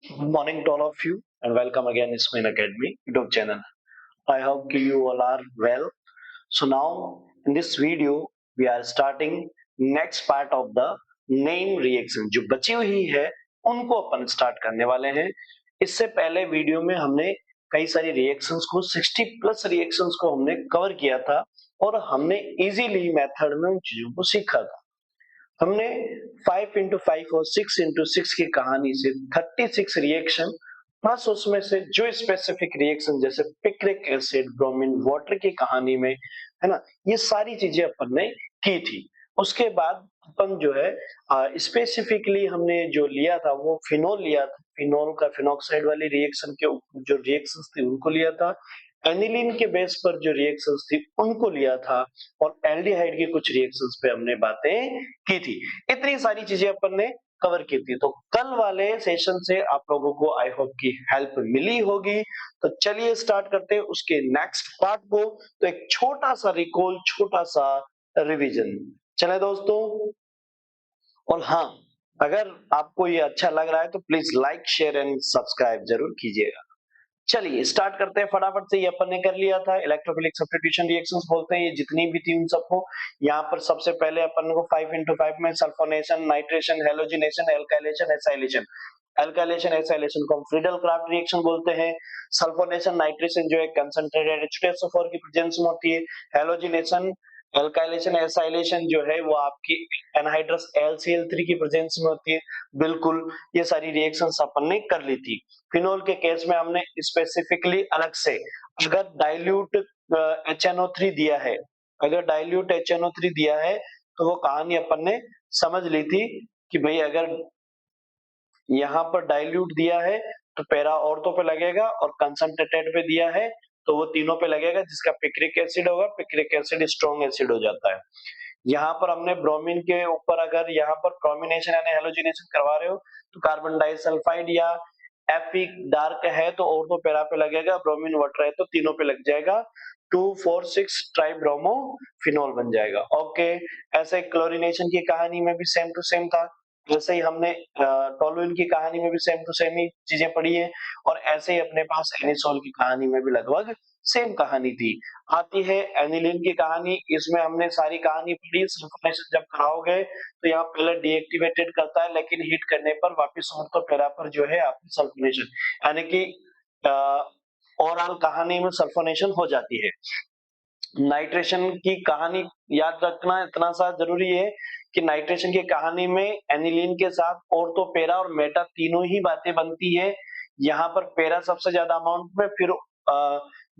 Good morning to all of you and welcome again Ismail Academy YouTube channel. I hope you all are well. So now in this video we are starting next part of the name reaction. जो बची हुई है उनको अपन start करने वाले हैं. इससे पहले वीडियो में हमने कई सारी रिएक्शंस को 60 प्लस रिएक्शंस को हमने कवर किया था और हमने इजीली मेथड में उन चीजों को सीखा था. हमने 5 इंटू 5 और 6 इंटू 6 की कहानी से 36 रिएक्शन प्लस उसमें से जो स्पेसिफिक रिएक्शन जैसे पिक्रिक एसिड ब्रोमीन वाटर की कहानी में है ना, ये सारी चीजें अपन ने की थी. उसके बाद अपन जो है स्पेसिफिकली हमने जो लिया था वो फिनोल लिया था. फिनोल का फिनॉक्साइड वाली रिएक्शन के जो रिएक्शंस थी उनको लिया था. एनिलीन के बेस पर जो रिएक्शंस थी उनको लिया था और एल्डिहाइड की कुछ रिएक्शंस पे हमने बातें की थी. इतनी सारी चीजें अपन ने कवर की थी. तो कल वाले सेशन से आप लोगों को आई होप की हेल्प मिली होगी. तो चलिए स्टार्ट करते हैं उसके नेक्स्ट पार्ट को. तो एक छोटा सा रिकॉल, छोटा सा रिवीजन. चले दोस्तों. और हाँ, अगर आपको ये अच्छा लग रहा है तो please like share and subscribe जरूर कीजिएगा. चलिए स्टार्ट करते हैं फटाफट से. ये अपन ने कर लिया था इलेक्ट्रोफिलिक सब्स्टिट्यूशन रिएक्शंस बोलते हैं ये जितनी भी थी उन सबको. यहाँ पर सबसे पहले अपन को 5 इंटू 5 में sulphonation, nitration, halogenation, alkylation, acylation. Alkylation acylation को हम फ्रीडल क्राफ्ट रिएक्शन बोलते हैं. सल्फोनेशन नाइट्रेशन जो है कंसंट्रेटेड H2SO4 की प्रेजेंस में होती है. हेलोजिनेशन एल्काइलेशन एसाइलेशन जो है वो आपकी एनहाइड्रस LCl3 की प्रेजेंस में होती है. बिल्कुल ये सारी रिएक्शंस अपन ने कर ली थी. फिनोल के केस में हमने स्पेसिफिकली अलग से अगर डाइल्यूट HNO3 दिया है, अगर डाइल्यूट HNO3 दिया है तो वो कहानी अपन ने समझ ली थी कि भाई अगर यहाँ पर डाइल्यूट दिया है तो पैरा ऑर्थो पे लगेगा और कंसंट्रेटेड पे दिया है तो वो तीनों पे लगेगा जिसका पिक्रिक एसिड होगा. पिक्रिक एसिड स्ट्रॉन्ग एसिड हो जाता है. यहाँ पर हमने ब्रोमीन के ऊपर अगर यहाँ पर ब्रोमिनेशन यानी हेलोजिनेशन करवा रहे हो तो कार्बन डाइसल्फाइड या Fe डार्क है तो ऑर्थो पैरा पे लगेगा. ब्रोमीन वाटर है तो तीनों पे लग जाएगा. 2,4,6 ट्राइब्रोमो फिनोल बन जाएगा. ओके. ऐसे क्लोरीनेशन की कहानी में भी सेम टू सेम था. जैसे ही हमने टोलुइन की कहानी में भी सेम टू सेम ही चीजें पढ़ी है और ऐसे ही अपने पास एनिसोल की कहानी में भी लगभग सेम कहानी थी. आती है एनिलीन की कहानी. इसमें हमने सारी कहानी पढ़ी. सल्फोनेशन जब कराओगे तो यहाँ पहले डीएक्टिवेटेड करता है लेकिन हीट करने पर वापस ऑर्थो पैरा पर जो है आपकी सल्फोनेशन यानी कि ओवरऑल कहानी में सल्फोनेशन हो जाती है. नाइट्रेशन की कहानी याद रखना इतना सा जरूरी है कि नाइट्रेशन की कहानी में एनिलीन के साथ ऑर्थो पैरा और मेटा तीनों ही बातें बनती है. यहाँ पर पैरा सबसे ज्यादा अमाउंट में, फिर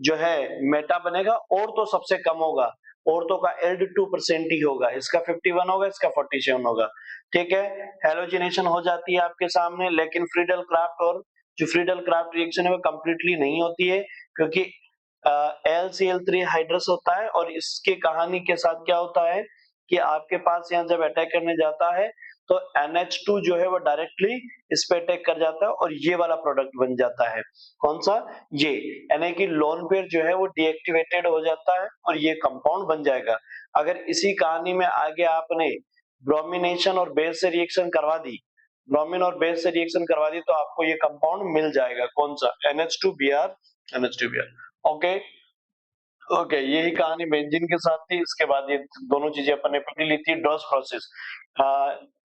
जो है मेटा बनेगा. ऑर्थो सबसे कम होगा. ऑर्थो का एल्ड 2% ही होगा. इसका 51 होगा, इसका 47 होगा. ठीक है. हेलोजिनेशन हो जाती है आपके सामने लेकिन फ्रीडल क्राफ्ट और जो फ्रीडल क्राफ्ट रिएक्शन है वो कंप्लीटली नहीं होती है क्योंकि LCl3 हाइड्रस होता है और इसके कहानी के साथ क्या होता है कि आपके पास यहाँ जब अटैक करने जाता है तो NH2 जो है वो डायरेक्टली इस पे अटैक कर जाता है और ये वाला प्रोडक्ट बन जाता है. कौन सा? ये यानी कि लोन पेयर जो है वो डीएक्टिवेटेड हो जाता है और ये कंपाउंड बन जाएगा. अगर इसी कहानी में आगे आपने ब्रोमिनेशन और बेस से रिएक्शन करवा दी, ब्रोमीन और बेस से रिएक्शन करवा दी तो आपको ये कंपाउंड मिल जाएगा. कौन सा? NH2Br NH2Br. ओके. ओके, यही कहानी बेंजीन के साथ थी. इसके बाद ये दोनों चीजें अपन ने पढ़ ली थी. Dow's process.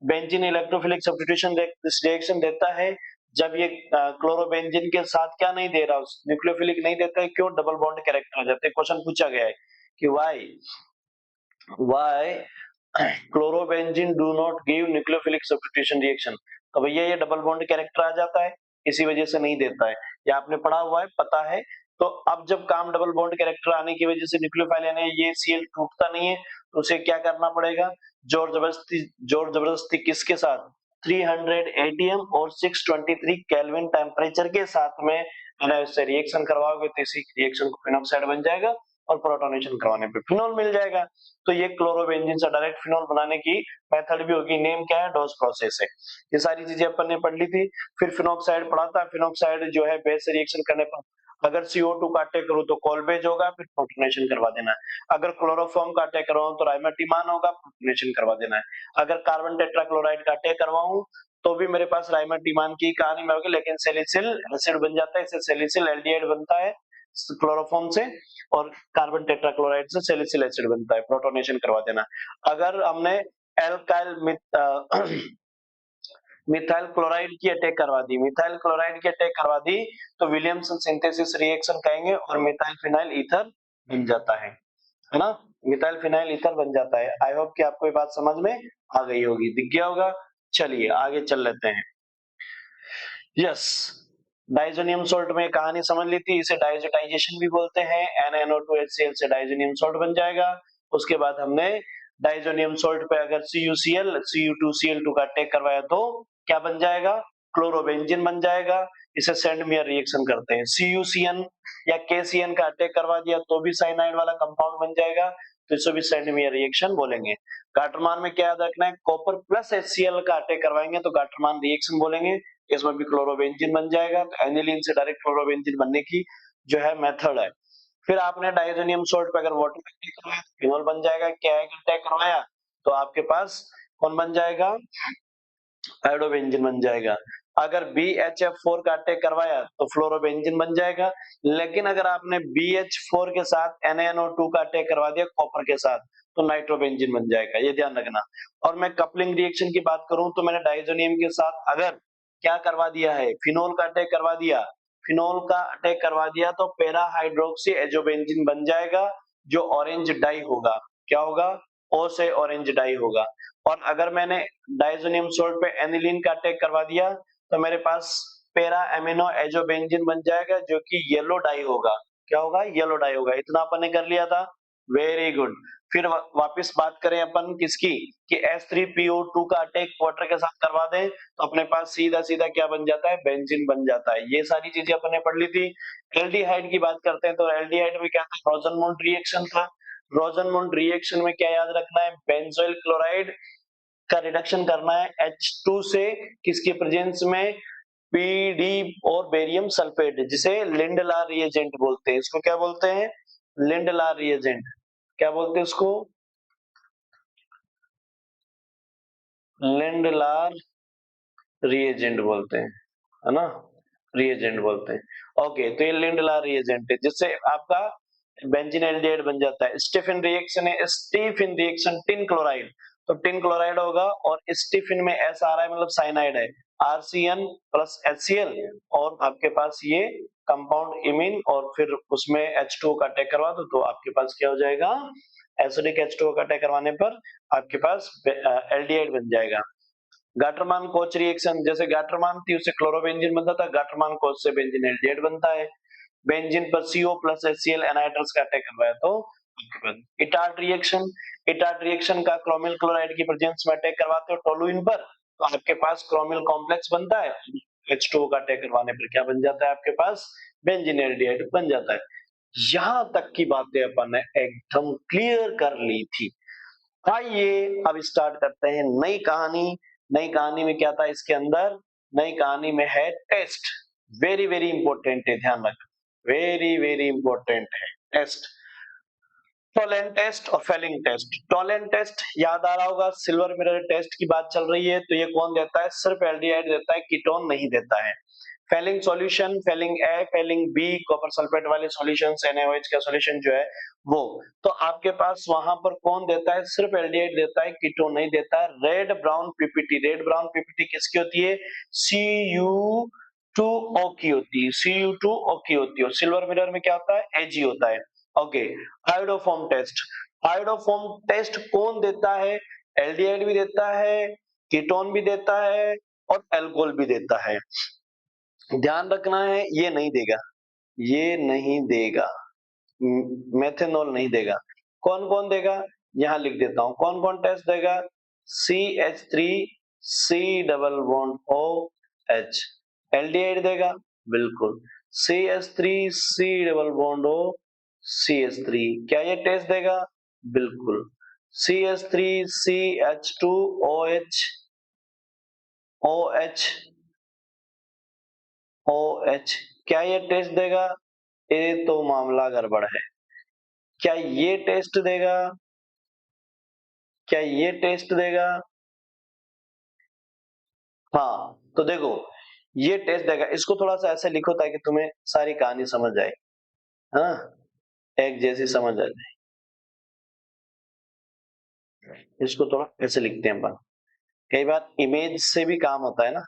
Benzene electrophilic substitution reaction देता है जब ये क्लोरोबेंजीन के साथ क्या नहीं दे रहा, न्यूक्लियोफिलिक नहीं देता है. क्यों? डबल बॉन्ड कैरेक्टर आ जाते हैं. क्वेश्चन पूछा गया है कि why chlorobenzene do not give nucleophilic substitution reaction. तो भैया ये डबल बॉन्ड कैरेक्टर आ जाता है, इसी वजह से नहीं देता है. ये आपने पढ़ा हुआ है, पता है. तो अब जब काम डबल बॉन्ड कैरेक्टर आने की वजह से न्यूक्लियोफाइल यानी ये Cl टूटता नहीं है तो उसे क्या करना पड़ेगा? जोर जबरदस्ती किसके साथ? 300 ATM और 623 केल्विन टेम्परेचर के साथ में इससे रिएक्शन करवाओगे तो इसी रिएक्शन को फिनॉक्साइड बन जाएगा और प्रोटोनेशन करवाने पे फिनोल मिल जाएगा. तो ये क्लोरोबेंजीन से डायरेक्ट फिनोल बनाने की मेथड भी होगी. नेम क्या है? डॉस प्रोसेस है. ये सारी चीजें अपन ने पढ़ ली थी. फिर फिनॉक्साइड पढ़ा था. फिनॉक्साइड जो है बेस से रिएक्शन करने पर अगर CO2 का अटैक करूं तो कॉलबेज होगा, फिर प्रोटोनेशन करवा देना है. अगर क्लोरोफॉर्म का अटैक करवाऊं तो राइमेटिमान होगा, प्रोटोनेशन करवा देना है. अगर कार्बन टेट्राक्लोराइड का अटैक करवाऊं तो भी मेरे पास राइमाटिमान की कहानी में होगी, लेकिन सैलिसिल एसिड बन जाता है, इससे सैलिसिल एल्डिहाइड बनता है क्लोरोफॉर्म से, और कार्बन टेट्राक्लोराइड से सैलिसिल एसिड बनता है। प्रोटोनेशन करवा देना। अगर हमने एल्काइल मिथाइल क्लोराइड की अटैक करवा दी, मिथाइल क्लोराइड की अटैक करवा दी, तो विलियमसन सिंथेसिस रिएक्शन कहेंगे और मिथाइल फिनाइल ईथर बन जाता है ना, मिथाइल फिनाइल ईथर बन जाता है। आई होप कि आपको ये बात समझ में आ गई होगी, दिख गया होगा। चलिए आगे चल लेते हैं। यस, डाइजोनियम सॉल्ट में कहानी समझ ली थी, इसे डाइजोटाइजेशन भी बोलते हैं। NaNO2HCl से डाइजोनियम सॉल्ट बन जाएगा। उसके बाद हमने डाइजोनियम सॉल्ट पे अगर CuCl Cu2Cl2 का अटैक करवाया तो क्या बन जाएगा, क्लोरोबेंजीन बन जाएगा। इसे सेंडमेयर रिएक्शन करते हैं। CuCN या KCN का अटैक करवा दिया तो भी साइनाइड वाला कंपाउंड बन जाएगा, तो इसे भी सेंडमेयर रिएक्शन बोलेंगे। गाटरमान में क्या याद रखना है, कॉपर प्लस HCl का अटैक करवाएंगे तो गाटरमान रिएक्शन बोलेंगे, इसमें भी क्लोरोबेंजीन बन जाएगा। तो एनिलीन से डायरेक्ट क्लोरोबेंजीन बनने की जो है मेथड है। फिर आपने डाइजोनियम सॉल्ट पे अगर वाटर अटैक करवाया तो फिनोल बन जाएगा। क्या अटैक करवाया तो आपके पास कौन बन जाएगा, आयोडोबेंजीन बन जाएगा। अगर BHF4 का अटैक करवाया तो फ्लोरोबेंजीन बन जाएगा। लेकिन अगर आपने BH4 के साथ NaNO2 का अटैक करवा दिया कॉपर के साथ तो नाइट्रोबेंजीन बन जाएगा, ये ध्यान रखना। और मैं कपलिंग रिएक्शन की बात करूं तो मैंने डाइजोनियम के साथ अगर क्या करवा दिया है, फिनोल का अटैक करवा दिया, फिनोल का अटैक करवा दिया तो पैरा हाइड्रोक्सी एजोबेंजीन बन जाएगा, जो ऑरेंज डाई होगा। क्या होगा, ओ से ऑरेंज डाई होगा। और अगर मैंने डाइजोनियम सॉल्ट पे एनिलीन का अटैक करवा दिया तो मेरे पास पैरा एमिनो एजोबेंजीन बन जाएगा, जो कि येलो डाई होगा। क्या होगा, येलो डाई होगा। इतना अपन ने कर लिया था, वेरी गुड। फिर वापस बात करें अपन किसकी, कि H3PO2 का अटैक वाटर के साथ करवा दें तो अपने पास सीधा सीधा क्या बन जाता है, बेंजीन बन जाता है। ये सारी चीजें अपन ने पढ़ ली थी। एल्डिहाइड की बात करते हैं तो एल्डिहाइड में क्या था, रोजनमोंड रिएक्शन था। रोजनमोंड रिएक्शन में क्या याद रखना है, बेंजोइल क्लोराइड का रिडक्शन करना है H2 से, किसकी प्रेजेंस में, PD और बेरियम सल्फेट, जिसे लिंडलार रिएजेंट बोलते हैं। इसको क्या बोलते हैं, लिंडलार रिएजेंट। क्या बोलते हैं उसको, लिंडलार रिएजेंट बोलते हैं, है ना, रिएजेंट बोलते हैं। ओके, तो ये लिंडलार रिएजेंट है, जिससे आपका बेंजीन एल्डिहाइड बन जाता है। स्टीफन रिएक्शन है, स्टीफन रिएक्शन टिन क्लोराइड, तो टिन क्लोराइड होगा और स्टीफन में एस आ रहा है मतलब साइनाइड है, RCN प्लस HCl, और आपके पास ये कंपाउंड इमिन, और फिर उसमें H2O का अटैक करवा दो तो आपके पास क्या हो जाएगा, एसिडिक H2O का अटैक करवाने पर आपके पास एल्डिहाइड बन जाएगा। गाटरमान कोच रिएक्शन, जैसे गाटरमान थी उससे क्लोरोबेंजीन बनता था, गाटरमान कोच से बेंजीन एल्डिहाइड बनता है। बेंजीन पर CO प्लस HCl एनाइड्रस का अटैक करवाया तो इटार्ट रिएक्शन, इटार्ट रिएक्शन का क्रोमिल क्लोराइड की प्रेजेंस में अटैक करवाते हो टोलुइन पर तो आपके पास क्रोमिल कॉम्प्लेक्स बनता है। H2O का अटैक करवाने पर क्या बन जाता है, आपके पास बेंजीन एल्डिहाइड बन जाता है। यहां तक की बातें अपन ने एकदम क्लियर कर ली थी। आइए अब स्टार्ट करते हैं नई कहानी। नई कहानी में क्या था इसके अंदर, नई कहानी में है टेस्ट। वेरी वेरी इंपॉर्टेंट है, ध्यान रखना, वेरी वेरी इंपॉर्टेंट है टेस्ट। टोलेंट टेस्ट और फेलिंग टेस्ट। टोलेंट टेस्ट याद आ रहा होगा, सिल्वर मिरर टेस्ट की बात चल रही है, तो ये कौन देता है, सिर्फ एल्डिहाइड देता है, कीटोन नहीं देता है। Fehling solution, Fehling A, Fehling B, copper sulphate वाले सॉल्यूशंस, NaOH का सॉल्यूशन जो है वो, तो आपके पास वहां पर कौन देता है, सिर्फ एल्डिहाइड देता है, कीटोन नहीं देता है। Red brown PPT, red brown PPT किसकी होती है, Cu2O की होती है, Cu2O की होती है। सिल्वर मिरर में क्या होता है, Ag होता है। Okay, iodoform test, iodoform test कौन देता है, एल्डिहाइड भी देता है, कीटोन भी देता है और एल्कोहल भी देता है। ध्यान रखना है, ये नहीं देगा, ये नहीं देगा, मेथेनॉल नहीं देगा। कौन कौन देगा, यहां लिख देता हूं कौन कौन टेस्ट देगा, CH3 C double bond OH, aldehyde देगा, बिल्कुल। CH3 C double bond O CH3, क्या ये टेस्ट देगा, बिल्कुल। CH3 CH2OH OH OH, क्या ये टेस्ट देगा, ये तो मामला गड़बड़ है। क्या ये टेस्ट देगा, क्या ये टेस्ट देगा, हाँ तो देखो ये टेस्ट देगा, इसको थोड़ा सा ऐसे लिखो ताकि तुम्हें सारी कहानी समझ आए, हाँ एक जैसी समझ आ जाए। इसको थोड़ा ऐसे लिखते हैं अपन, कई बार इमेज से भी काम होता है ना,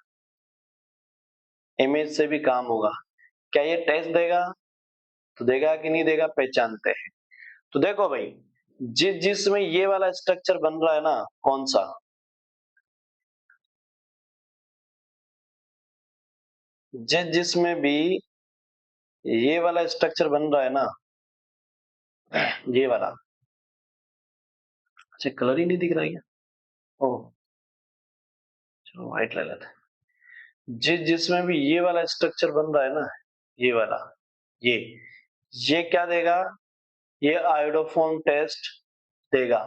इमेज से भी काम होगा। क्या ये टेस्ट देगा? तो देगा कि नहीं देगा, पहचानते हैं। तो देखो भाई जिसमें ये वाला स्ट्रक्चर बन रहा है ना, कौन सा, जिसमें भी ये वाला स्ट्रक्चर बन रहा है ना, ये वाला, अच्छा कलर ही नहीं दिख रहा है क्या? ओह चलो व्हाइट ले लेते हैं। जिसमें भी ये वाला स्ट्रक्चर बन रहा है ना, ये वाला, ये ये क्या देगा, ये आयोडोफॉर्म टेस्ट देगा।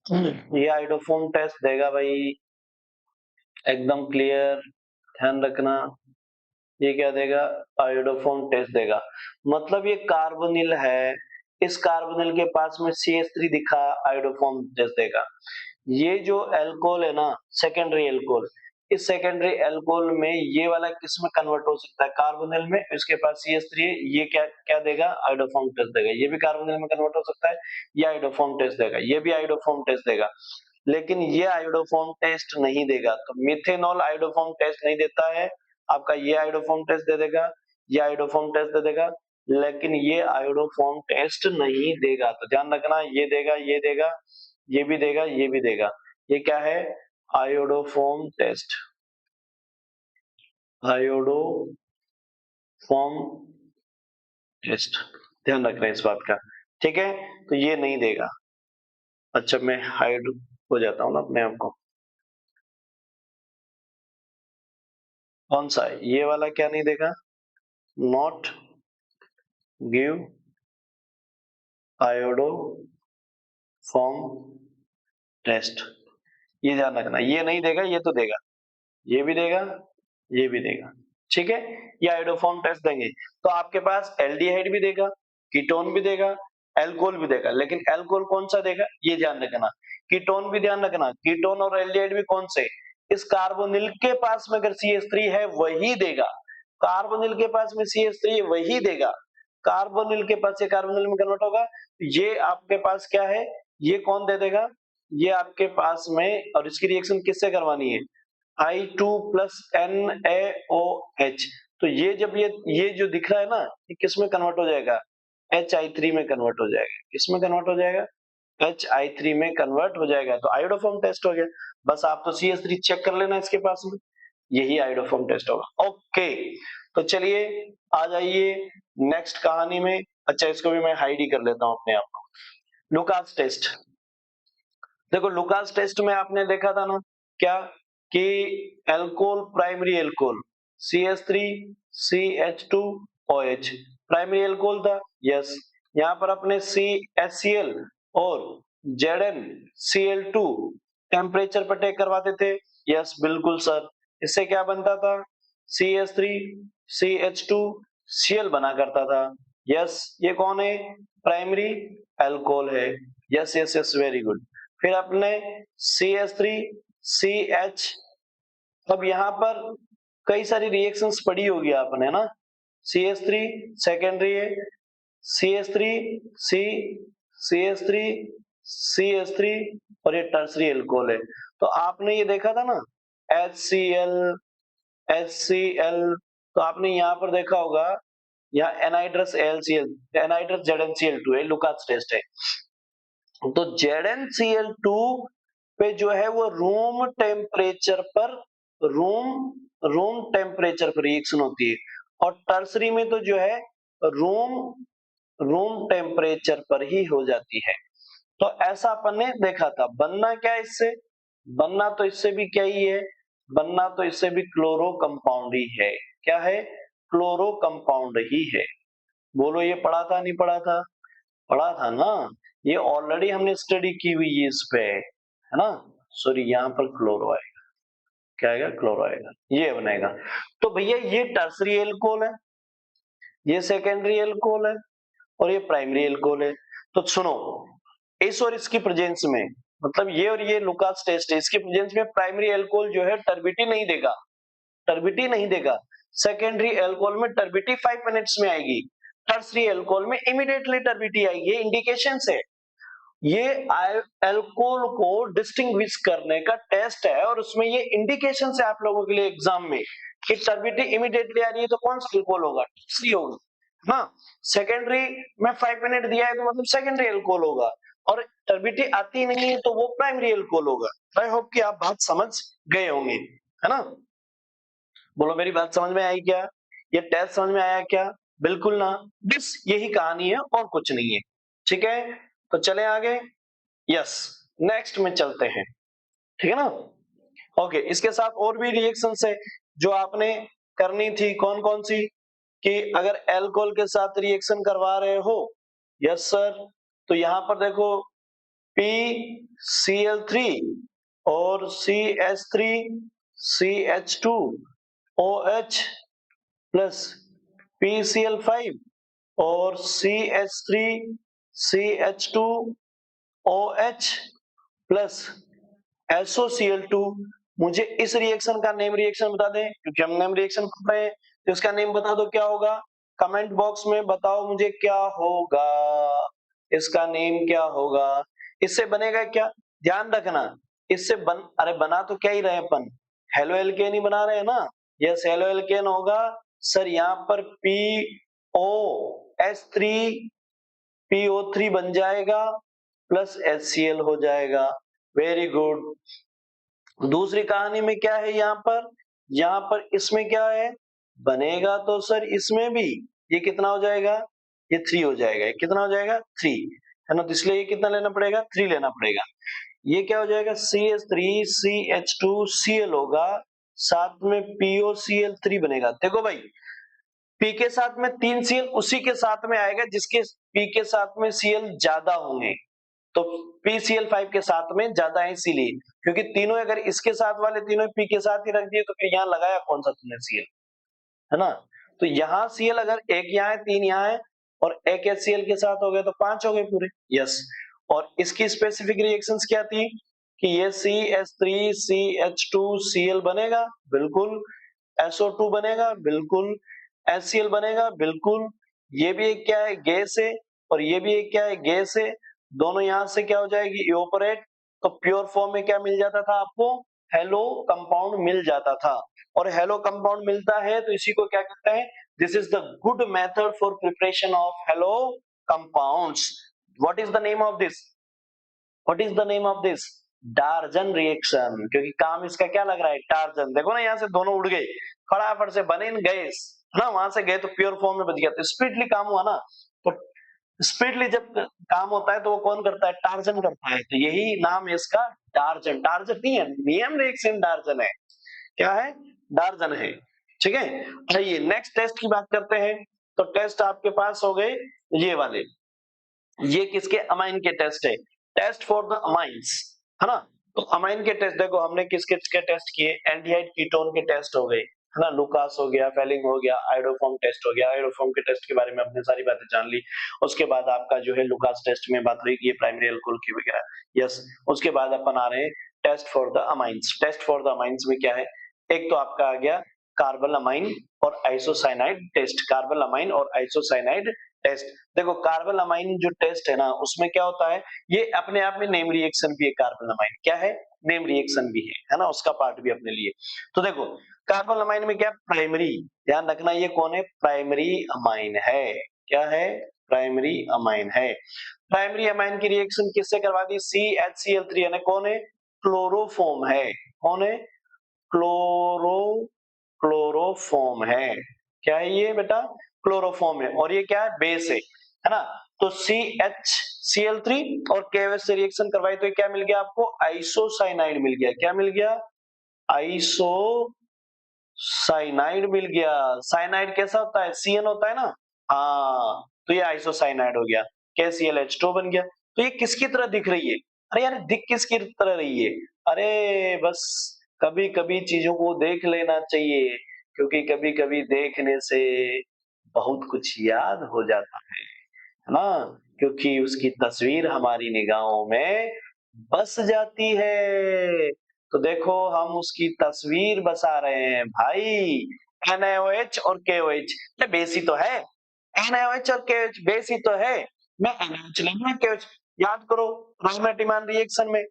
ये आयोडोफॉर्म टेस्ट देगा भाई, एकदम क्लियर, ध्यान रखना। ये क्या देगा, आयोडोफॉर्म टेस्ट देगा। मतलब ये कार्बोनिल है, इस कार्बोनिल के पास में CH3 दिखा, आयोडोफॉर्म टेस्ट देगा। ये जो एल्कोहल है ना, सेकेंडरी एल्कोहल, इस सेकेंडरी एल्कोहल में ये वाला किस में कन्वर्ट हो सकता है, कार्बोनिल में, इसके पास CH3 है, ये क्या क्या देगा, आयोडोफॉर्म टेस्ट देगा। ये भी कार्बोनिल में कन्वर्ट हो सकता है, ये आयोडोफॉर्म टेस्ट देगा, ये भी आयोडोफॉर्म टेस्ट देगा। लेकिन ये आयोडोफॉर्म टेस्ट नहीं देगा, तो मिथेनॉल आयोडोफॉर्म टेस्ट नहीं देता है, आपका ये आयोडोफॉर्म टेस्ट दे देगा, ये आयोडोफॉर्म टेस्ट दे देगा, लेकिन ये आयोडोफॉर्म टेस्ट नहीं देगा। तो ध्यान रखना, ये देगा, ये देगा, ये भी देगा, ये भी देगा। ये क्या है, आयोडोफॉर्म टेस्ट, आयोडोफॉर्म टेस्ट, ध्यान रखना इस बात का, ठीक है। तो ये नहीं देगा। अच्छा मैं हाइड हो जाता हूँ ना अपने आप को, कौन सा है ये वाला, क्या नहीं देगा, नॉट गिव आयोडोफॉर्म टेस्ट, ये ध्यान रखना, ये नहीं देगा, ये तो देगा, ये भी देगा, ये भी देगा, ठीक है। ये आयोडोफॉर्म टेस्ट देंगे, तो आपके पास एल्डिहाइड भी देगा, कीटोन भी देगा, एल्कोहल भी देगा, लेकिन एल्कोहल कौन सा देगा ये ध्यान रखना। कीटोन भी ध्यान रखना, कीटोन और एल्डिहाइड भी कौन से, इस कार्बोनिल के पास में अगर CH3 है वही देगा, कार्बोनिल के पास में CH3 है वही देगा, कार्बोनिल के पास से कार्बोनिल में कन्वर्ट होगा, ये आपके पास क्या है, ये कौन दे देगा, ये आपके पास में, और इसकी रिएक्शन किससे करवानी है, I2 प्लस NaOH। तो ये जब ये जो दिख रहा है ना, ये किस में कन्वर्ट हो जाएगा, Hi3 में कन्वर्ट हो जाएगा, किस में कन्वर्ट हो जाएगा, Hi3 में कन्वर्ट हो जाएगा। तो आयोडोफॉर्म टेस्ट हो गया, बस आप तो CH3 चेक कर लेना इसके पास में, यही आयोडोफॉर्म टेस्ट होगा। ओके तो चलिए आ जाइए नेक्स्ट कहानी में। अच्छा इसको भी मैं हाइड ही कर लेता हूं अपने आप को। लुकास टेस्ट, देखो लुकास टेस्ट में आपने देखा था ना क्या, कि alcohol, primary alcohol CH3 CH2OH primary alcohol था, यस। यहाँ पर अपने CHCl और ZnCl2 टेम्परेचर पर टेक करवाते थे, यस बिल्कुल सर। इससे क्या बनता था, CH3 CH2Cl बना करता था, यस। ये कौन है, प्राइमरी एल्कोहल है, yes yes yes very good. फिर अपने CH3CH, अब यहाँ पर कई सारी रिएक्शंस पढ़ी होगी आपने ना, CH3 सेकेंडरी है, CH3 C CH3 CH3 और ये टर्सरी एल्कोहल है। तो आपने ये देखा था ना HCl HCl, तो आपने यहाँ पर देखा होगा, यहाँ एनहाइड्रस AlCl, एनहाइड्रस ZnCl2 है, लुकास टेस्ट है। तो ZnCl2 पे जो है वो रूम टेम्परेचर पर, रूम रूम टेम्परेचर पर रिएक्शन होती है, और टर्सरी में तो जो है रूम रूम टेम्परेचर पर ही हो जाती है। तो ऐसा अपन ने देखा था। बनना क्या है इससे, बनना तो इससे भी क्या ही है, बनना तो इससे भी क्लोरो कंपाउंड ही है। क्या है, क्लोरो कंपाउंड ही है। बोलो ये पढ़ा था नहीं पढ़ा था, पढ़ा था ना, ये ऑलरेडी हमने स्टडी की हुई है इस पे, है ना। सॉरी यहाँ पर क्लोरो आएगा, क्या आएगा, क्लोरो आएगा, ये बनेगा। तो भैया ये टर्सरी एल्कोहल है, ये सेकेंडरी एल्कोहल है, और ये प्राइमरी एल्कोहल है। तो सुनो, इस और इसकी प्रेजेंस में मतलब ये और ये लुकास टेस्ट है, इसके प्रेजेंस में प्राइमरी अल्कोहल जो है टर्बिटी नहीं देगा, टर्बिटी नहीं देगा। सेकेंडरी अल्कोहल में टर्बिटी 5 मिनट्स में आएगी, टर्सरी अल्कोहल में इमीडिएटली टर्बिटी आएगी। ये इंडिकेशन है, ये अल्कोहल को डिस्टिंग्विश करने का टेस्ट है और उसमें ये इंडिकेशन है आप लोगों के लिए एग्जाम में कि टर्बिटी इमीडिएटली आ रही है तो कौन सा अल्कोहल होगा, टर्सरी होगा। हाँ, सेकेंडरी में 5 मिनट दिया है तो मतलब सेकेंडरी अल्कोहल होगा, और टर्बिटी आती नहीं है तो वो प्राइमरी अल्कोहल होगा। आई होप कि आप बात समझ गए होंगे, है ना। बोलो मेरी बात समझ में आई क्या, ये टेस्ट समझ में आया क्या? बिल्कुल ना, बस यही कहानी है और कुछ नहीं है। ठीक है, तो चले आगे। यस, नेक्स्ट में चलते हैं, ठीक है ना। ओके, इसके साथ और भी रिएक्शंस है जो आपने करनी थी, कौन कौन सी, कि अगर अल्कोहल के साथ रिएक्शन करवा रहे हो, यस सर, तो यहां पर देखो PCl3 और CH3CH2OH प्लस PCl5 और CH3CH2OH प्लस SOCl2। मुझे इस रिएक्शन का नेम रिएक्शन बता दें, क्योंकि हम नेम रिएक्शन कर रहे हैं, तो इसका नेम बता दो क्या होगा, कमेंट बॉक्स में बताओ मुझे क्या होगा, इसका नेम क्या होगा। इससे बनेगा क्या, ध्यान रखना, इससे अरे बना तो क्या ही रहे अपन, हेलो एल्केन ही बना रहे हैं ना। यस, हेलो एल्केन होगा सर, यहाँ पर POH3 बन जाएगा प्लस HCl हो जाएगा। Very good. दूसरी कहानी में क्या है, यहाँ पर इसमें क्या है, बनेगा तो सर इसमें भी, ये कितना हो जाएगा, ये 3 हो जाएगा, ये कितना हो जाएगा 3, है ना, तो इसलिए ये कितना लेना पड़ेगा, 3 लेना पड़ेगा। ये क्या हो जाएगा, CH3CH2Cl होगा, साथ में POCl3 बनेगा। देखो भाई, P के साथ में 3 Cl उसी के साथ में आएगा जिसके P के साथ में Cl ज्यादा होंगे, तो PCl5 के साथ में ज्यादा है इसीलिए, क्योंकि तीनों अगर इसके साथ वाले तीनों P के साथ ही रख दिए तो फिर यहाँ लगाया कौन सा तुमने Cl, है ना। तो यहाँ Cl अगर एक यहाँ है, 3 यहाँ है और एक HCl के साथ हो गया तो 5 हो गए पूरे। यस, और इसकी स्पेसिफिक रिएक्शंस क्या थी कि ये CH3CH2Cl बनेगा, बिल्कुल, SO2 बनेगा, बिल्कुल, HCl बनेगा, बिल्कुल, ये भी एक क्या है, गैस है, और ये भी एक क्या है, गैस है, दोनों यहां से क्या हो जाएगी, इवोपोरेट, तो प्योर फॉर्म में क्या मिल जाता था आपको, हेलो कंपाउंड मिल जाता था। और हेलो कंपाउंड मिलता है तो इसी को क्या कहते हैं, this is the good method for preparation of hello compounds. What is the name of this, what is the name of this, डार्जन reaction, क्योंकि काम इसका क्या लग रहा है, टार्जन। देखो ना, यहाँ से दोनों उड़ गए, फटाफट से बने गए ना, वहां से गए तो प्योर फॉर्म में बच गया, तो स्पीडली काम हुआ ना। तो स्पीडली जब काम होता है तो वो कौन करता है, टार्जन करता है, तो यही नाम है इसका, टार्जन। टार्जन नहीं है, नियम रिएक्शन टार्जन है, क्या है, डार्जन है। ठीक है, आइए नेक्स्ट टेस्ट की बात करते हैं। तो टेस्ट आपके पास हो गए ये वाले, ये किसके, अमाइन के टेस्ट है, टेस्ट फॉर द अमाइंस, है ना। तो अमाइन के टेस्ट देखो हमने किसके किसके टेस्ट किए, एल्डिहाइड कीटोन के टेस्ट हो गए, है ना, लुकास हो गया, फेलिंग हो गया, आयोडोफॉर्म टेस्ट हो गया, आयोडोफॉर्म के टेस्ट के बारे में आपने सारी बातें जान ली। उसके बाद आपका जो है लुकास टेस्ट में बात हुई कि ये प्राइमरी अल्कोहल की वगैरह। यस, उसके बाद अपन आ रहे हैं test for the amines. Test for the amines में क्या है, एक तो आपका आ गया कार्बन अमाइन और आइसोसाइनाइड टेस्ट, कार्बन अमाइन और आइसोसाइनाइड टेस्ट। देखो कार्बन अमाइन जो टेस्ट है ना, उसमें क्या होता है, ये अपने आप में नेम रिएक्शन भी है, कार्बन अमाइन क्या है, नेम रिएक्शन भी है ना, उसका पार्ट भी अपने लिए। तो देखो कार्बन अमाइन में क्या, प्राइमरी, ध्यान रखना ये कौन है, प्राइमरी अमाइन है, क्या है, प्राइमरी अमाइन है। प्राइमरी अमाइन की रिएक्शन किससे करवा दी, CHCl3 यानी कौन है, क्लोरोफॉर्म है, कौन है, क्लोरो क्लोरोफॉर्म है, क्या है ये बेटा, क्लोरोफॉर्म है, और ये क्या है, बेस है ना। तो CHCl3 और KOH से रिएक्शन करवाई तो ये क्या मिल गया आपको, आइसोसाइनाइड मिल गया, क्या मिल गया, आइसोसाइनाइड मिल गया। साइनाइड कैसा होता है, CN होता है ना, हाँ, तो ये आइसोसाइनाइड हो गया, KClH2 बन गया। तो ये किसकी तरह दिख रही है, अरे यार दिख किसकी तरह रही है, अरे बस कभी कभी चीजों को देख लेना चाहिए, क्योंकि कभी कभी देखने से बहुत कुछ याद हो जाता है ना, क्योंकि उसकी तस्वीर हमारी निगाहों में बस जाती है। तो देखो हम उसकी तस्वीर बसा रहे हैं भाई। NaOH और KOH, ये बेस ही तो है। NaOH और KOH बेस ही तो है। मैं NaOH लूंगा, KOH याद करो, राइमर रिएक्शन में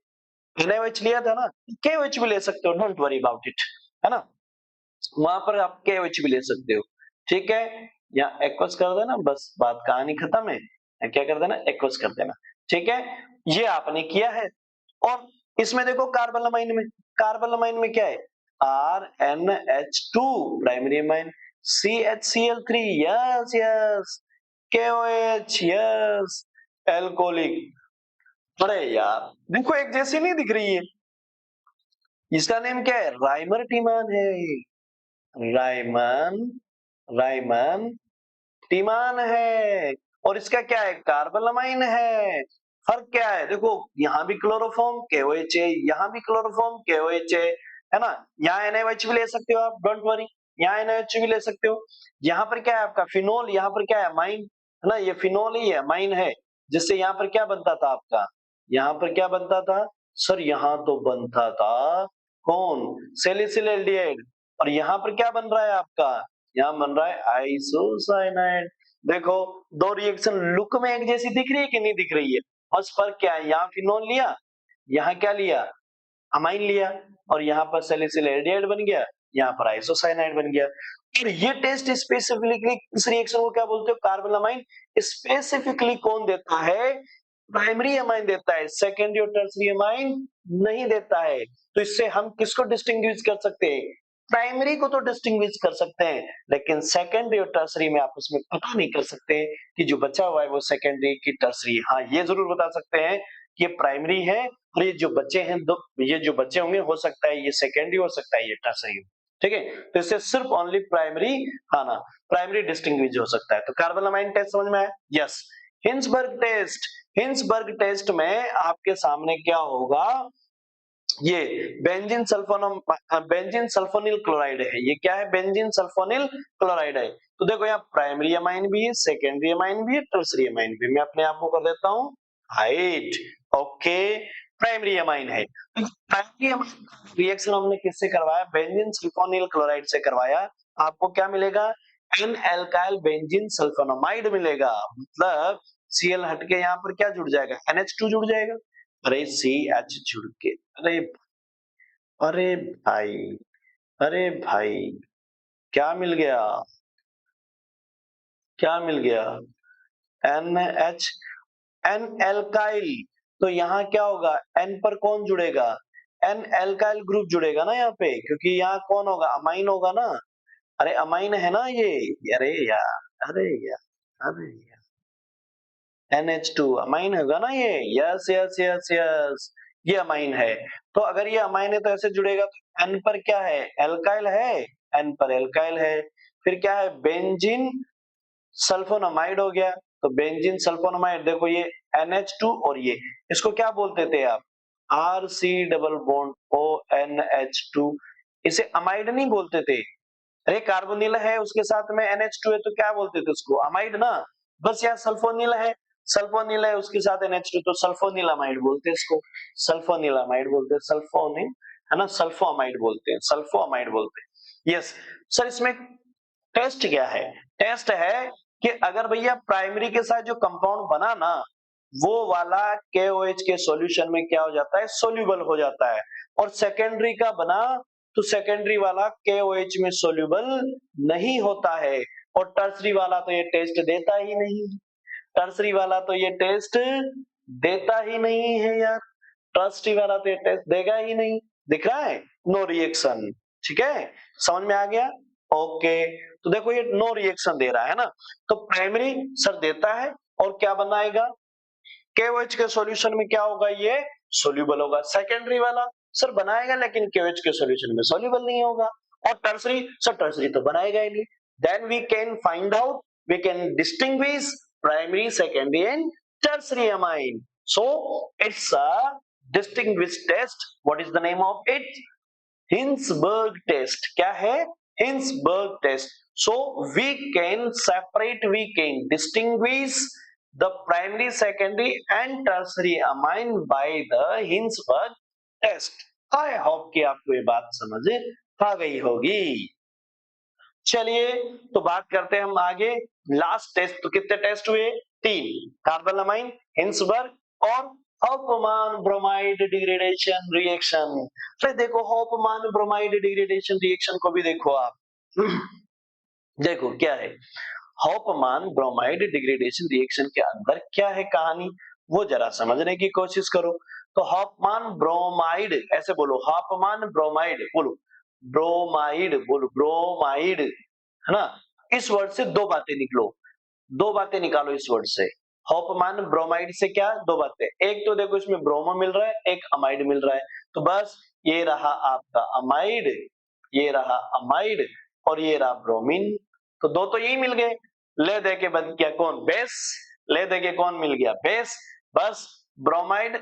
NaOH लिया था ना, KOH भी ले सकते हो, डोंट वरी अबाउट इट, है ना। वहां पर आप KOH भी ले सकते हो, ठीक है। या एक्वस कर देना, बस बात कहानी खत्म है। या क्या कर देना, एक्वस कर देना, ठीक है। ये आपने किया है। और इसमें देखो कार्बोलामाइन में क्या है, RnH2 primary amine, CHCl3 yes yes, KOH yes, alcoholic. अरे यार देखो एक जैसी नहीं दिख रही है। इसका नेम क्या है, राइमर टीमान है। रायमन रायमन टीमान है। और इसका क्या है, कार्बोलामाइन है। फर्क क्या है देखो, यहाँ भी क्लोरोफॉर्म KOH है, यहाँ भी क्लोरोफॉर्म KOH है ना। यहाँ NaOH भी ले सकते हो आप, डोंट वरी, यहाँ NaOH भी ले सकते हो। यहाँ पर क्या है आपका फिनोल, यहाँ पर क्या है अमाइन, है ना, ये फिनोल ही है, अमाइन है। जिससे यहाँ पर क्या बनता था आपका, यहाँ पर क्या बनता था सर, यहाँ तो बनता था कौन, सैलिसिल एल्डिहाइड। और यहाँ पर क्या बन रहा है आपका, यहाँ बन रहा है आइसोसाइनाइड। देखो दो रिएक्शन लुक में एक जैसी दिख रही है कि नहीं दिख रही है। बस फर्क क्या है, यहाँ फिनोल लिया, यहाँ क्या लिया, अमाइन लिया, और यहाँ पर सैलिसिल एल्डिहाइड बन गया, यहाँ पर आइसोसाइनाइड बन गया। और ये टेस्ट स्पेसिफिकली इस रिएक्शन को क्या बोलते हो, कार्बोलामाइन। स्पेसिफिकली कौन देता है, प्राइमरी अमाइन देता है, सेकेंडरी और टर्सरी अमाइन नहीं देता है। तो इससे हम किसको डिस्टिंग्विश कर सकते हैं, प्राइमरी को तो डिस्टिंग्विश कर सकते हैं, लेकिन सेकेंडरी और टर्सरी में आपस में पता नहीं कर सकते कि जो बचा हुआ है वो सेकेंडरी की टर्सरी। हाँ ये जरूर बता सकते हैं कि ये प्राइमरी है, और ये जो बच्चे हैं दो, ये जो बच्चे होंगे हो सकता है ये सेकेंडरी हो सकता है ये टर्सरी, ठीक है। तो इससे सिर्फ ओनली प्राइमरी, हाँ ना, प्राइमरी डिस्टिंग्विश हो सकता है। तो कार्बोलामाइन टेस्ट समझ में आया, yes. Hinsberg test, Hinsberg test में आपके सामने क्या होगा, ये बेंजीन सल्फोनिल क्लोराइड है। ये क्या है, बेंजीन सल्फोनिल क्लोराइड है। तो देखो यहाँ प्राइमरी अमाइन भी है, सेकेंडरी अमाइन भी है, टर्सरी अमाइन भी। मैं अपने आप को कर देता हूँ हाइट, ओके, प्राइमरी अमाइन है। प्राइमरी अमाइन रिएक्शन हमने किससे करवाया, बेंजीन सल्फोनिल क्लोराइड से करवाया। आपको क्या मिलेगा, एन एल्काइल बेंजीन सल्फोनामाइड मिलेगा। मतलब Cl हट के यहाँ पर क्या जुड़ जाएगा, NH2 जुड़ जाएगा। अरे CH जुड़ के, अरे अरे भाई, अरे भाई, क्या मिल गया, क्या मिल गया, NH, N एल्काइल। तो यहाँ क्या होगा, N पर कौन जुड़ेगा, N एल्काइल ग्रुप जुड़ेगा ना यहाँ पे, क्योंकि यहाँ कौन होगा, अमाइन होगा ना। अरे अमाइन है ना ये, अरे यार, अरे यार, अरे यार, NH2 अमाइन होगा ना ये, यस यस यस यस, ये अमाइन है। तो अगर ये अमाइन है तो ऐसे जुड़ेगा, तो N पर क्या है, एल्काइल है, N पर एल्काइल है। फिर क्या है, बेंजीन सल्फोनामाइड हो गया। तो बेंजीन सल्फोनामाइड, देखो ये NH2 और ये, इसको क्या बोलते थे आप, RC डबल बॉन्ड ONH2। इसे अमाइड नहीं बोलते थे। अरे कार्बोनिल है उसके साथ में NH2 है तो क्या बोलते थे उसको, अमाइड ना। बस यहाँ सल्फोनिल है, सल्फोनिल है उसके साथ NH2 तो सल्फोनिल अमाइड बोलते हैं इसको, सल्फोनिल अमाइड बोलते हैं, सल्फोनिल, है ना, सल्फो अमाइड बोलते हैं, सल्फो अमाइड बोलते हैं, यस। सर इसमें टेस्ट क्या है, टेस्ट है कि अगर भैया प्राइमरी के साथ जो कंपाउंड बना ना, वो वाला KOH के सॉल्यूशन में क्या हो जाता है, सोल्यूबल हो जाता है। और सेकेंडरी का बना तो सेकेंडरी वाला KOH में सोल्यूबल नहीं होता है। और टर्सरी वाला तो ये टेस्ट देता ही नहीं, टर्सरी वाला तो ये टेस्ट देता ही नहीं है यार, टर्सरी वाला तो ये टेस्ट देगा ही नहीं। दिख रहा है, नो रिएक्शन, ठीक है, समझ में आ गया, ओके। तो देखो ये नो रिएक्शन दे रहा है ना, तो प्राइमरी सर देता है और क्या बनाएगा, KOH के सॉल्यूशन में क्या होगा, ये सोल्यूबल होगा। सेकेंडरी वाला सर बनाएगा लेकिन KOH के सॉल्यूशन में सोल्यूबल नहीं होगा। और टर्सरी सर, टर्सरी तो बनाएगा ही नहीं। Then we can find out, we can distinguish primary, secondary and tertiary amine. So it's a distinguish test. What is the name of it, Hinsberg test. क्या है, Hinsberg test. So we can separate, we can distinguish the primary, secondary and tertiary amine by the Hinsberg test. I hope कि आपको ये बात समझ आ गई होगी। चलिए तो बात करते हैं हम आगे। लास्ट टेस्ट, तो कितने टेस्ट हुए? 3, कार्बोनामाइन, हिंसबर्ग और हॉफमान ब्रोमाइड डिग्रेडेशन रिएक्शन। फिर देखो हॉफमान ब्रोमाइड डिग्रेडेशन रिएक्शन को भी देखो आप। देखो क्या है हॉफमान ब्रोमाइड डिग्रेडेशन रिएक्शन के अंदर क्या है कहानी, वो जरा समझने की कोशिश करो। तो हॉफमान ब्रोमाइड, ऐसे बोलो हॉफमान ब्रोमाइड, बोलो ब्रोमाइड, बोलो ब्रोमाइड, है ना। इस वर्ड से दो बातें निकलो, दो बातें निकालो इस वर्ड से। हॉफमान ब्रोमाइड से क्या, दो बातें। एक तो देखो इसमें ब्रोमो मिल रहा है, एक अमाइड मिल रहा है, तो बस ये रहा आपका अमाइड, ये रहा अमाइड और ये रहा ब्रोमीन, तो दो तो यही मिल गए। ले दे के बन गया कौन, बेस। ले दे के कौन मिल गया, बेस। बस ब्रोमाइड,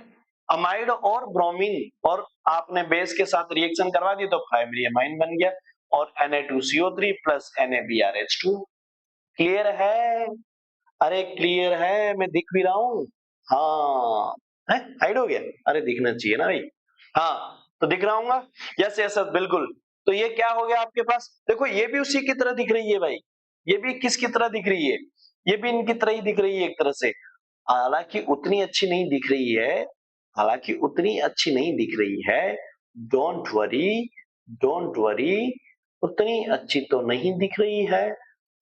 अमाइड और ब्रोमीन, और आपने बेस के साथ रिएक्शन करवा दी तो प्राइमरी अमाइन बन गया और Na2CO3 प्लस NaBrH2। क्लियर है? अरे क्लियर है, मैं दिख भी रहा हूँ। हाँ है, हाइड हो गया, अरे दिखना चाहिए ना भाई। हाँ तो दिख रहा हूँ, यस यस यस बिल्कुल। तो ये क्या हो गया आपके पास, देखो ये भी उसी की तरह दिख रही है भाई, ये भी किसकी तरह दिख रही है, ये भी इनकी तरह ही दिख रही है एक तरह से। हालांकि उतनी अच्छी नहीं दिख रही है, हालांकि उतनी अच्छी नहीं दिख रही है, डोंट वरी, डोंट वरी, उतनी अच्छी तो नहीं दिख रही है।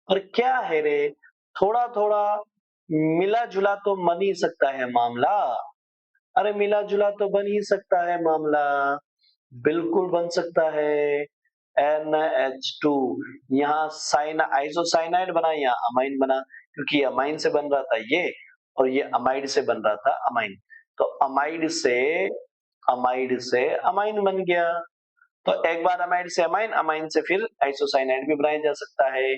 पर क्या है रे, थोड़ा थोड़ा मिला जुला तो बन ही सकता है मामला। अरे मिला जुला तो बन ही सकता है मामला, बिल्कुल बन सकता है। NH2 यहाँ साइन आइसोसाइनाइड बना, यहाँ अमाइन बना, क्योंकि अमाइन से बन रहा था ये और ये अमाइड से बन रहा था अमाइन, तो अमाइड से अमाइन बन गया। तो एक बार अमाइड से अमाइन, अमाइन से फिर आइसोसाइनाइड भी बनाया जा सकता है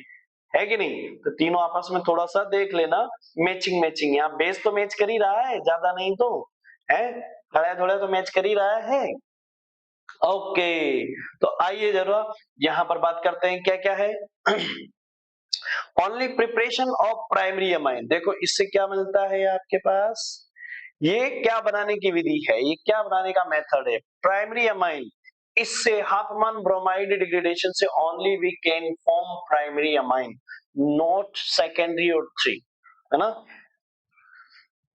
कि नहीं। तो तीनों आपस में थोड़ा सा देख लेना, मैचिंग मैचिंग, यहाँ बेस तो मैच कर ही रहा है, ज्यादा नहीं तो है, थोड़ा थोड़ा तो मैच कर ही रहा है। ओके तो आइए जरा यहाँ पर बात करते हैं क्या क्या है। Only preparation of primary amine, देखो इससे क्या मिलता है आपके पास, ये क्या बनाने की विधि है, ये क्या बनाने का मेथड है, प्राइमरी अमाइन। इससे हाफमान ब्रोमाइड डिग्रेडेशन से only we can form primary amine, not secondary और थ्री, है ना,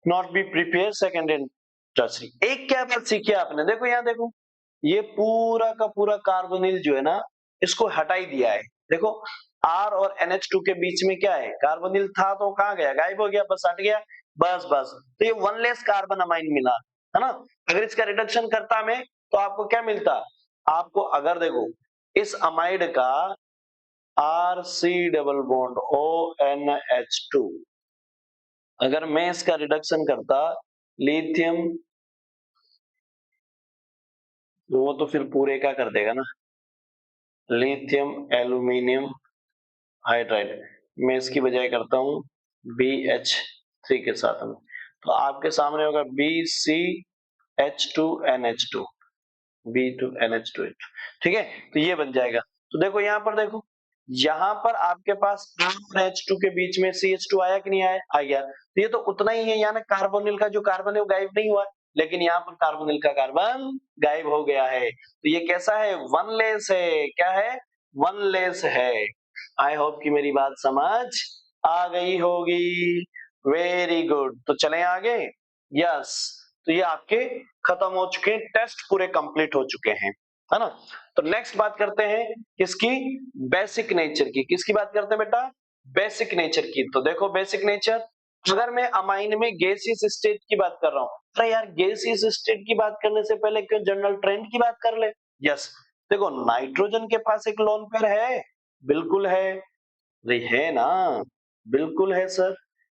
not be prepare secondary and tertiary. एक क्या बात सीखी आपने, देखो यहाँ देखो, ये पूरा का पूरा कार्बोनिल जो है ना, इसको हटा ही दिया है। देखो R और NH2 के बीच में क्या है, कार्बोनिल था तो कहाँ गया, गायब हो गया, बस हट गया, बस बस। तो ये वन लेस कार्बन अमाइन मिला, है ना। अगर इसका रिडक्शन करता मैं तो आपको क्या मिलता, आपको अगर देखो इस अमाइड का RC डबल बॉन्ड ONH2, अगर मैं इसका रिडक्शन करता लिथियम, वो तो फिर पूरे का कर देगा ना, लिथियम एल्यूमिनियम हाइड्राइड, मैं इसकी बजाय करता हूं BH3 के साथ में, तो आपके सामने होगा BCH2NH2, B2NH2, ठीक है, तो ये बन जाएगा। तो देखो यहाँ पर देखो, यहाँ पर आपके पास H2 के बीच में CH2 आया कि नहीं आया, आ गया, तो ये तो उतना ही है, यानी कार्बोनिल का जो कार्बन है वो गायब नहीं हुआ, लेकिन यहाँ पर कार्बोनिल का कार्बन गायब हो गया है। तो ये कैसा है, वनलेस है, क्या है, वनलेस है। आई होप कि मेरी बात समझ आ गई होगी, वेरी गुड। तो चलें आगे, यस। तो ये आपके खत्म हो चुके हैं, टेस्ट पूरे कंप्लीट हो चुके हैं, है ना। तो नेक्स्ट बात करते हैं किसकी, बेसिक नेचर की। किसकी बात करते हैं बेटा, बेसिक नेचर की। तो देखो बेसिक नेचर, अगर मैं अमाइन में गैसियस स्टेट की बात कर रहा हूं, अरे यार गैसियस स्टेट की बात करने से पहले क्यों जनरल ट्रेंड की बात कर ले। यस देखो नाइट्रोजन के पास एक लोन पेयर है, बिल्कुल है, अरे है ना, बिल्कुल है सर,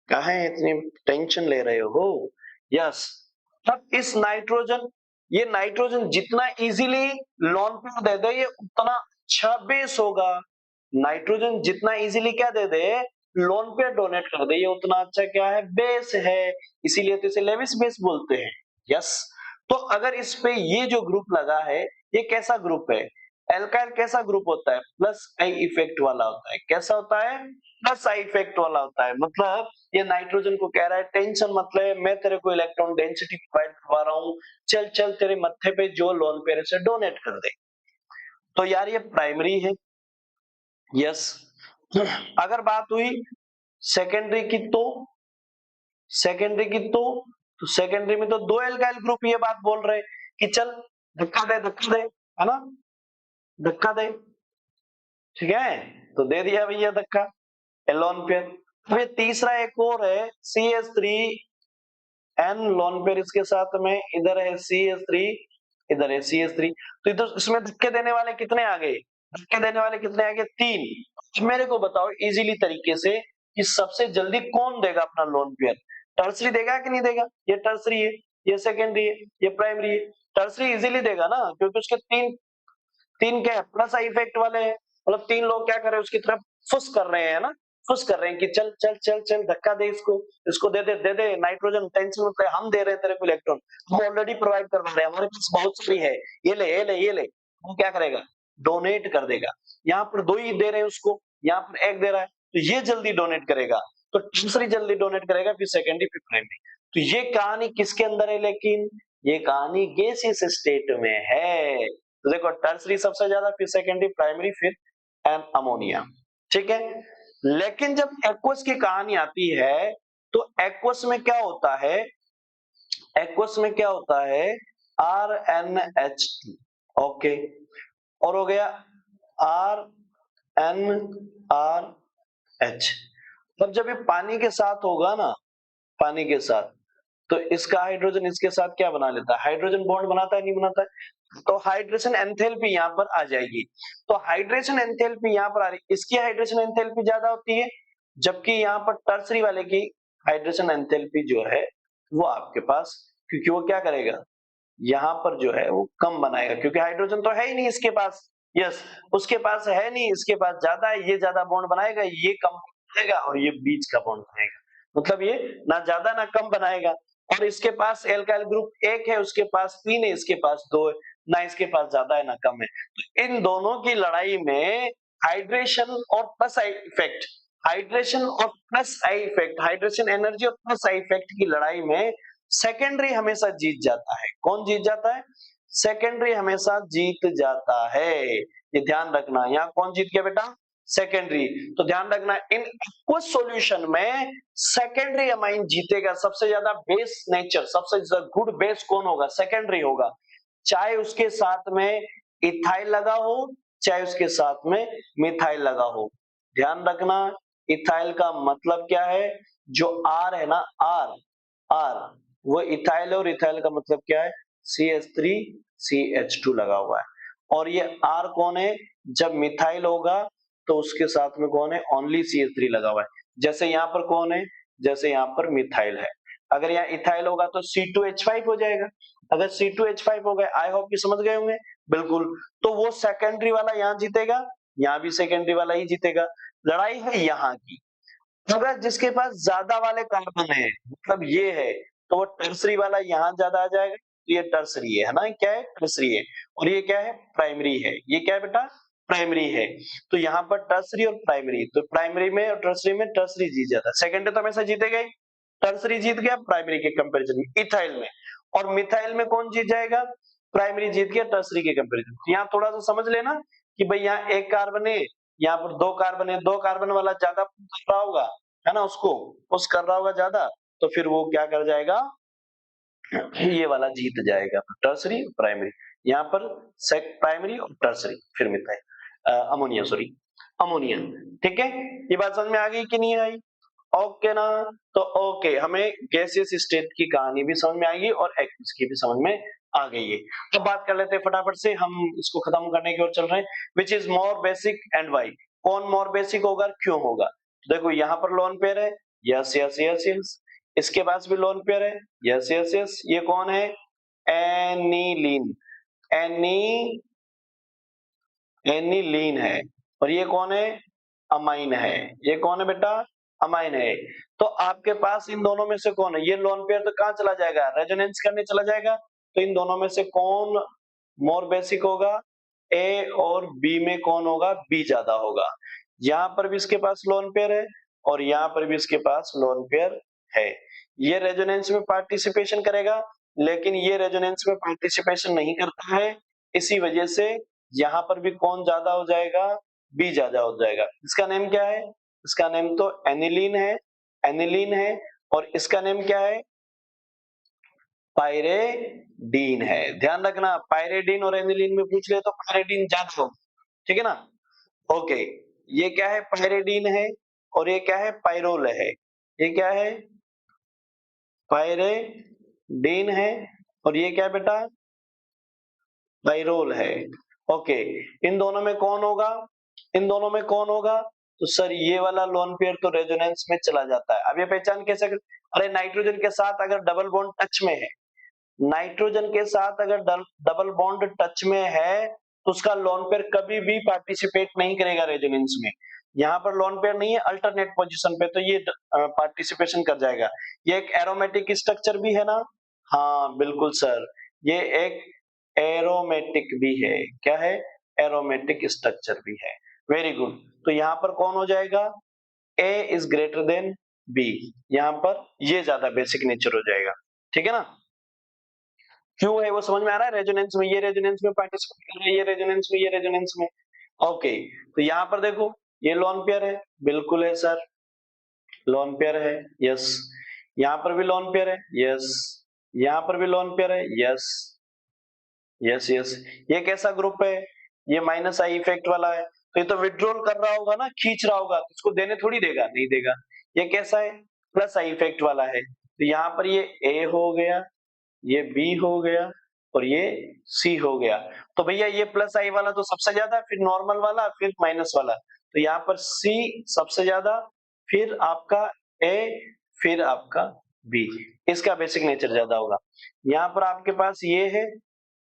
काहे इतनी टेंशन ले रहे हो। यस अब इस नाइट्रोजन, ये नाइट्रोजन जितना इजीली लोन पेयर दे दे ये उतना अच्छा बेस होगा। नाइट्रोजन जितना इजीली क्या दे दे, लोन पेयर डोनेट कर दे, ये उतना अच्छा क्या है, बेस है, इसीलिए तो इसे लेविस बेस बोलते हैं। यस तो अगर इस पे ये जो ग्रुप लगा है, ये कैसा ग्रुप है, एल्काइल कैसा ग्रुप होता है? प्लस आई इफेक्ट वाला होता है। कैसा होता है? प्लस आई इफेक्ट वाला होता है। मतलब ये नाइट्रोजन को कह रहा है टेंशन मत ले, मैं तेरे को इलेक्ट्रॉन डेंसिटी प्रोवाइड करवा रहा हूँ, चल चल तेरे मत्थे पे जो लोन पेयर से डोनेट कर दे। तो यार ये प्राइमरी है, यस। अगर बात हुई सेकेंडरी की तो सेकेंडरी की तो सेकेंडरी में तो दो एल्काइल ग्रुप ये बात बोल रहे कि चल धक्का दे, है ना, धक्का दे, ठीक है, तो दे दिया भैया धक्का, लोन पेयर। फिर तीसरा एक और है CH3 N लोन पेयर, इसके साथ में इधर है CH3, इधर है CH3, तो इधर इसमें धक्के देने वाले कितने आ गए? धक्के देने वाले कितने आ गए? 3। मेरे को बताओ इजीली तरीके से कि सबसे जल्दी कौन देगा अपना लोन पेयर? टर्सरी देगा कि नहीं देगा? ये टर्सरी है, ये सेकेंडरी है, ये प्राइमरी है। टर्सरी इजीली देगा ना, क्योंकि उसके तीन तीन क्या है? प्लस आई इफेक्ट वाले हैं। मतलब तीन लोग क्या कर रहे हैं? उसकी तरफ फुस कर रहे हैं ना, फुस कर रहे हैं कि चल चल चल चल धक्का दे इसको, इसको दे दे नाइट्रोजन, टेंशन मत ले, हम दे रहे हैं तेरे को इलेक्ट्रॉन, हम ऑलरेडी प्रोवाइड कर रहे हैं, हमारे पास बहुत सारी है, ये ले ये ले ये ले। वो क्या करेगा? डोनेट कर देगा। यहाँ पर दो ही दे रहे हैं उसको, यहाँ पर एक दे रहा है, तो ये जल्दी डोनेट करेगा, तो दूसरी जल्दी डोनेट करेगा, फिर सेकेंडरी, फिर प्राइमरी। तो ये कहानी किसके अंदर है? लेकिन ये कहानी गैसियस स्टेट में है। तो देखो टर्सरी सबसे ज्यादा, फिर सेकेंडरी, प्राइमरी, फिर अमोनिया, ठीक है। लेकिन जब एक्वस की कहानी आती है तो एक्वस में क्या होता है? एक्वस में क्या होता है? RNH2, ओके, और हो गया RNRH। अब जब ये पानी के साथ होगा ना, पानी के साथ, तो इसका हाइड्रोजन इसके साथ क्या बना लेता है? हाइड्रोजन बॉन्ड बनाता है, नहीं बनाता है? तो हाइड्रेशन एंथैल्पी यहाँ पर आ जाएगी। तो हाइड्रेशन एंथैल्पी यहाँ पर आ रही, इसकी हाइड्रेशन एंथैल्पी ज्यादा होती है, जबकि यहाँ पर टर्सरी वाले की हाइड्रेशन एंथैल्पी जो है वो आपके पास, क्योंकि वो क्या करेगा, यहाँ पर जो है वो कम बनाएगा, क्योंकि हाइड्रोजन तो है ही नहीं इसके पास, यस, उसके पास है नहीं, इसके पास ज्यादा है, ये ज्यादा बॉन्ड बनाएगा, ये कम बनाएगा, और ये बीच का बॉन्ड बनाएगा। मतलब ये ना ज्यादा ना कम बनाएगा। और इसके पास एल्काइल ग्रुप एक है, उसके पास तीन है, इसके पास दो है, ना इसके पास ज्यादा है ना कम है। तो इन दोनों की लड़ाई में हाइड्रेशन और प्लस आई इफेक्ट, हाइड्रेशन और plus I effect, hydration energy और प्लस आई इफेक्ट की लड़ाई में सेकेंडरी हमेशा जीत जाता है। कौन जीत जाता है? सेकेंडरी हमेशा जीत जाता है, ये ध्यान रखना। यहाँ कौन जीत गया बेटा? सेकेंडरी। तो ध्यान रखना इन एक्वस सॉल्यूशन में सेकेंडरी अमाइन जीतेगा। सबसे ज्यादा बेस नेचर, सबसे गुड बेस कौन होगा? सेकेंडरी होगा, चाहे उसके साथ में इथाइल लगा हो, चाहे उसके साथ में मिथाइल लगा हो। ध्यान रखना इथाइल का मतलब क्या है? जो आर है ना, आर, आर वो इथाइल, और इथाइल का मतलब क्या है? CH3CH2 लगा हुआ है। और ये आर कौन है? जब मिथाइल होगा तो उसके साथ में कौन है? ओनली CH3 लगा हुआ है। जैसे यहाँ पर कौन है? जैसे यहाँ पर मिथाइल है। अगर यहाँ इथाइल होगा तो C2H5 हो जाएगा। अगर C2H5 हो गए, आई होप कि समझ गए होंगे, बिल्कुल। तो वो सेकेंडरी वाला यहाँ जीतेगा, यहाँ भी सेकेंडरी वाला ही जीतेगा। लड़ाई है यहाँ की। अगर जिसके पास ज्यादा वाले कार्बन है, मतलब ये है, तो वो टर्सरी वाला यहाँ ज्यादा आ जाएगा, तो ये टर्सरी है ना, क्या है? टर्सरी है। और ये क्या है? प्राइमरी है। ये क्या है बेटा? प्राइमरी है। तो यहाँ पर टर्सरी और प्राइमरी, तो प्राइमरी में और टर्सरी में टर्सरी जीत जाता है। सेकेंडरी तो हमेशा जीतेगा ही, टर्सरी जीत गया प्राइमरी के कंपेरिजन में इथाइल में। और मिथाइल में कौन जीत जाएगा? प्राइमरी जीत गया टर्सरी के कंपेरिजन। यहाँ थोड़ा सा समझ लेना कि भाई यहाँ एक कार्बन है, यहाँ पर दो कार्बन है, दो कार्बन वाला ज्यादा कर रहा होगा, है ना, उसको पुश कर रहा होगा ज्यादा, तो फिर वो क्या कर जाएगा? ये वाला जीत जाएगा। टर्सरी प्राइमरी, यहाँ पर प्राइमरी और टर्सरी, फिर मिलता है अमोनिया, सॉरी अमोनिया। ठीक है, ये बात समझ में आ गई कि नहीं आई? ओके ना? तो ओके, हमें गैसियस स्टेट की कहानी भी समझ में आएगी और एक्वस की भी समझ में आ गई है। तो बात कर लेते हैं फटाफट से, हम इसको खत्म करने की ओर चल रहे हैं। Which is more basic and why? कौन मोर बेसिक होगा, क्यों होगा? देखो यहाँ पर लोन पेयर है, यस यस यस यस, इसके पास भी लोन पेयर है, यस यस यस। ये कौन है? एनिलीन, एनी एनिलीन है। और ये कौन है? अमाइन है। ये कौन है बेटा? अमाइन है। तो आपके पास इन दोनों में से कौन है? ये लोन पेयर तो कहाँ चला जाएगा? रेजोनेंस करने चला जाएगा। तो इन दोनों में से कौन मोर बेसिक होगा? ए और बी में कौन होगा, बी ज्यादा होगा। यहाँ पर भी इसके पास लोन पेयर है और यहाँ पर भी इसके पास लोन पेयर है। ये रेजोनेंस में पार्टिसिपेशन करेगा, लेकिन ये रेजोनेंस में पार्टिसिपेशन नहीं करता है, इसी वजह से यहाँ पर भी कौन ज्यादा हो जाएगा, बी ज्यादा हो जाएगा। इसका नेम क्या है, इसका नेम तो एनिलीन है, एनिलीन है, और इसका नेम क्या है, पायरेडीन है। ध्यान रखना, पायरेडीन और एनिलीन में पूछ ले तो पायरेडीन ज्यादा होगा, ठीक है ना। ओके, ये क्या है, पायरेडीन है, और ये क्या है, पायरोल है। ये क्या है, पायरेडीन है, और ये क्या है बेटा, पायरोल है। ओके, इन दोनों में कौन होगा, इन दोनों में कौन होगा, तो सर ये वाला लोन पेयर तो रेजोनेंस में चला जाता है। अब ये पहचान कैसे कर, अरे नाइट्रोजन के साथ अगर डबल बॉन्ड टच में है, नाइट्रोजन के साथ अगर डबल बॉन्ड टच में है तो उसका लोन पेयर कभी भी पार्टिसिपेट नहीं करेगा रेजोनेंस में। यहाँ पर लोन पेयर नहीं है, अल्टरनेट पोजीशन पे, तो ये पार्टिसिपेशन कर जाएगा। ये एक एरोमेटिक स्ट्रक्चर भी है ना, हाँ बिल्कुल सर, ये एक एरोमेटिक भी है। क्या है, एरोमेटिक स्ट्रक्चर भी है। वेरी गुड, तो यहाँ पर कौन हो जाएगा, ए इज ग्रेटर देन बी, यहाँ पर ये ज्यादा बेसिक नेचर हो जाएगा, ठीक है ना। क्यों है वो समझ में आ रहा है, रेजोनेंस में, ये रेजोनेंस में पार्टिसिपेट कर रहे हैं, ये रेजोनेंस में, ये रेजोनेंस में। ओके, तो यहाँ पर देखो ये लोन पेयर है, बिल्कुल है सर, लोन पेयर है, यस। यहाँ पर भी लोन पेयर है, यस। यहाँ पर भी लोन पेयर है, यस यस यस। ये कैसा ग्रुप है, ये माइनस आई इफेक्ट वाला है, तो ये तो विड्रॉल कर रहा होगा ना, खींच रहा होगा, तो इसको देने थोड़ी देगा, नहीं देगा। ये कैसा है, प्लस आई इफेक्ट वाला है, तो यहाँ पर ये ए हो गया, ये बी हो गया, और ये सी हो गया। तो भैया ये प्लस आई वाला तो सबसे ज्यादा, फिर नॉर्मल वाला, फिर माइनस वाला, तो यहाँ पर सी सबसे ज्यादा, फिर आपका ए, फिर आपका बी, इसका बेसिक नेचर ज्यादा होगा। यहाँ पर आपके पास ये है,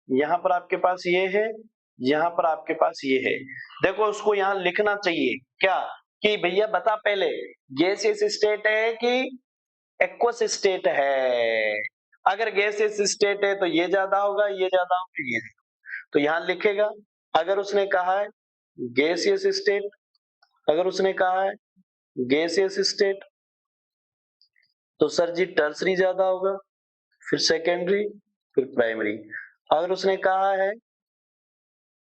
यहाँ पर आपके पास ये है, यहाँ पर आपके पास ये है। देखो उसको यहाँ लिखना चाहिए क्या, कि भैया बता पहले गैसियस स्टेट है कि एक्वस स्टेट है। अगर गैसियस स्टेट है तो ये ज्यादा होगा, ये ज्यादा होगा, ये, तो यहां लिखेगा। अगर उसने कहा है गैसियस स्टेट, अगर उसने कहा है गैसियस स्टेट, तो सर जी टर्सरी ज्यादा होगा, फिर सेकेंडरी, फिर प्राइमरी। अगर उसने कहा है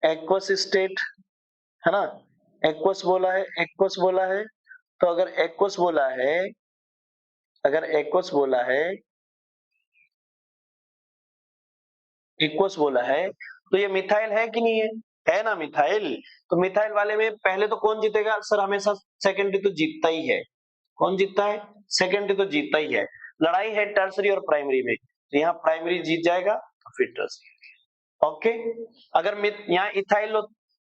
एक्वस स्टेट, है ना, एक्वस बोला है, एक्वस बोला है, तो अगर एक्वस बोला है, अगर एक्वस बोला है, एक्वस बोला है, तो ये मिथाइल है कि नहीं है ना मिथाइल। तो मिथाइल वाले में पहले तो कौन जीतेगा सर, हमेशा सेकेंडरी तो जीतता ही है। कौन जीतता है, सेकेंडरी तो जीतता ही है। लड़ाई है टर्सरी और प्राइमरी में, तो यहाँ प्राइमरी जीत जाएगा, फिर टर्सरी। ओके, अगर यहाँ इथाइल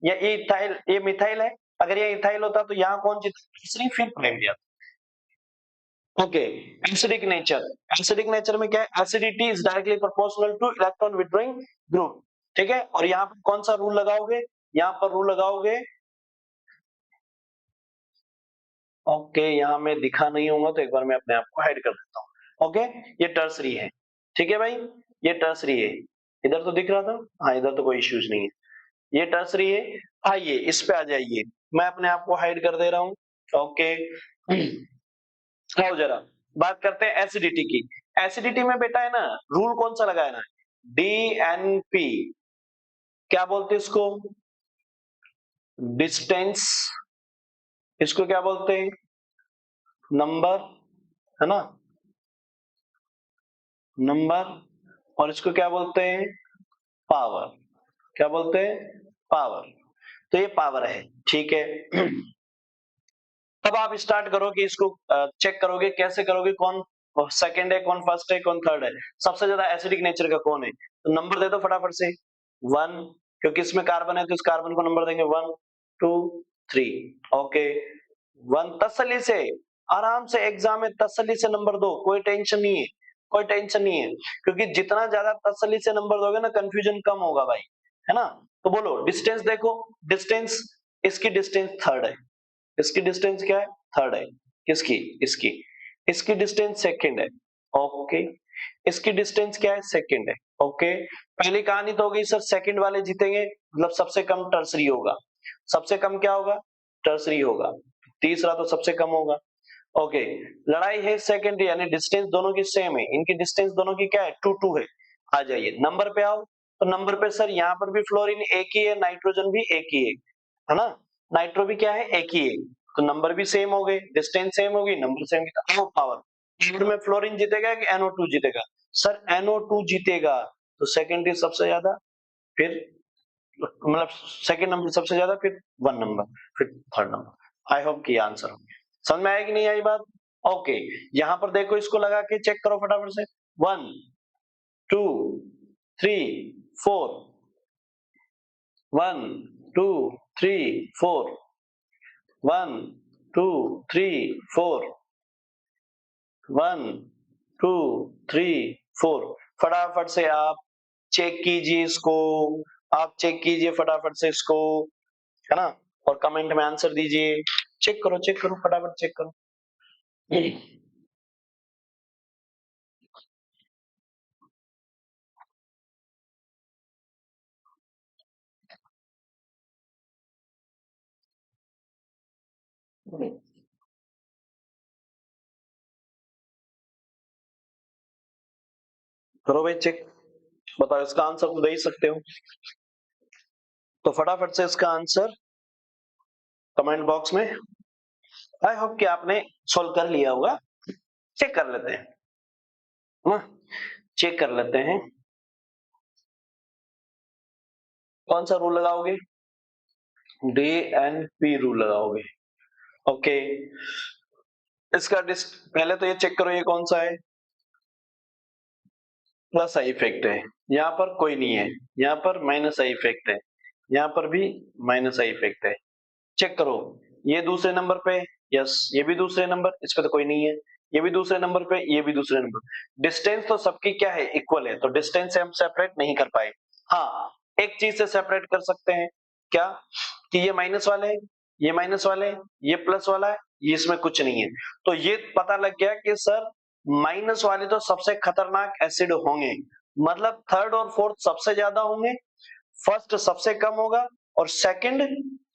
या ये इथाइल, ये मिथाइल है, अगर ये इथाइल होता तो यहाँ कौन जीतता, टर्सरी फिर प्राइमरी आता। Okay, acidic nature, acidic nature में क्या है, acidity is directly proportional two electron withdrawing group, ठीक है। और यहाँ पर कौन सा रूल लगाओगे, यहाँ पर रूल लगाओगे, ओके यहाँ मैं दिखा नहीं होगा तो एक बार मैं अपने आप को हाइड कर देता हूँ। ओके, ये टर्सरी है, ठीक है भाई, ये टर्सरी है, इधर तो दिख रहा था, हाँ इधर तो कोई इश्यूज नहीं है, ये टर्सरी है। आइए इस पे आ जाइए, मैं अपने आप को हाइड कर दे रहा हूँ। ओके, आओ जरा बात करते हैं एसिडिटी की। एसिडिटी में बेटा है ना, रूल कौन सा लगाया ना, DNP, क्या बोलते हैं इसको, डिस्टेंस, इसको क्या बोलते हैं, नंबर, है ना, नंबर, और इसको क्या बोलते हैं, पावर, क्या बोलते हैं, पावर। तो ये पावर है, ठीक है। अब आप स्टार्ट करो कि इसको चेक करोगे, कैसे करोगे, कौन सेकंड है, कौन फर्स्ट है, कौन थर्ड है, सबसे ज्यादा एसिडिक नेचर का कौन है, तो नंबर दे दो फटाफट से। 1, क्योंकि इसमें कार्बन है तो इस कार्बन को नंबर देंगे 1 2 3। ओके, 1 तसल्ली से, आराम से एग्जाम में तसल्ली से नंबर दो, कोई टेंशन नहीं है, कोई टेंशन नहीं है, क्योंकि जितना ज्यादा तसल्ली से नंबर दोगे ना कंफ्यूजन कम होगा भाई, है ना। तो बोलो डिस्टेंस, देखो डिस्टेंस, इसकी डिस्टेंस थर्ड है, इसकी डिस्टेंस क्या है, थर्ड है, किसकी, इसकी, इसकी डिस्टेंस सेकंड है। ओके, इसकी डिस्टेंस क्या है, सेकंड है। ओके, पहली कहानी तो हो गई सर, सेकंड वाले जीतेंगे, मतलब सबसे कम टर्सरी होगा। सबसे कम क्या होगा, टर्सरी होगा। तीसरा तो सबसे कम होगा। ओके, लड़ाई है सेकंड, यानी डिस्टेंस दोनों की सेम है, इनकी डिस्टेंस दोनों की क्या है, 2 है। आ जाइए नंबर पे आओ, तो नंबर पे सर यहाँ पर भी फ्लोरीन एक ही है, नाइट्रोजन भी एक ही है ना। नाइट्रो भी क्या है, एक ही है, तो नंबर भी सेम हो गए, डिस्टेंस सेम होगी, नंबर सेम। आओ पावर, पावर में फ्लोरीन जीतेगा कि NO2 जीतेगा, सर NO2 जीतेगा, तो सेकेंडरी सबसे ज्यादा, फिर मतलब सेकंड नंबर सबसे ज्यादा, फिर 1 नंबर, फिर थर्ड नंबर। आई होप कि आंसर हो गया, समझ में आया कि नहीं आई बात। ओके, यहां पर देखो, इसको लगा के चेक करो फटाफट से। 1 2 3 4, 1 2 3 4, 1 2 3 4, 1 2 3 4, फटाफट से आप चेक कीजिए इसको, आप चेक कीजिए फटाफट से इसको, है ना, और कमेंट में आंसर दीजिए। चेक करो फटाफट चेक करो। करो भाई चेक, बताओ इसका आंसर तो दे ही सकते हो, तो फटाफट से इसका आंसर कमेंट बॉक्स में। आई होप कि आपने सोल्व कर लिया होगा। चेक कर लेते हैं, है ना, चेक कर लेते हैं। कौन सा रूल लगाओगे, DNP रूल लगाओगे। ओके, इसका पहले तो ये चेक करो, ये कौन सा है, प्लस आई इफेक्ट है, यहाँ पर कोई नहीं है, यहाँ पर माइनस आई इफेक्ट है, यहाँ पर भी माइनस आई इफेक्ट है। चेक करो, ये दूसरे नंबर पे, यस ये भी दूसरे नंबर, इस पे तो कोई नहीं है, ये भी दूसरे नंबर पे, ये भी दूसरे नंबर। डिस्टेंस तो सबकी क्या है, इक्वल है, तो डिस्टेंस से हम सेपरेट नहीं कर पाए। हाँ, एक चीज से सेपरेट कर सकते हैं, क्या, कि ये माइनस वाले हैं, ये माइनस वाले हैं, ये प्लस वाला है, ये इसमें कुछ नहीं है। तो ये पता लग गया कि सर माइनस वाले तो सबसे खतरनाक एसिड होंगे, मतलब थर्ड और फोर्थ सबसे ज्यादा होंगे, फर्स्ट सबसे कम होगा, और सेकंड,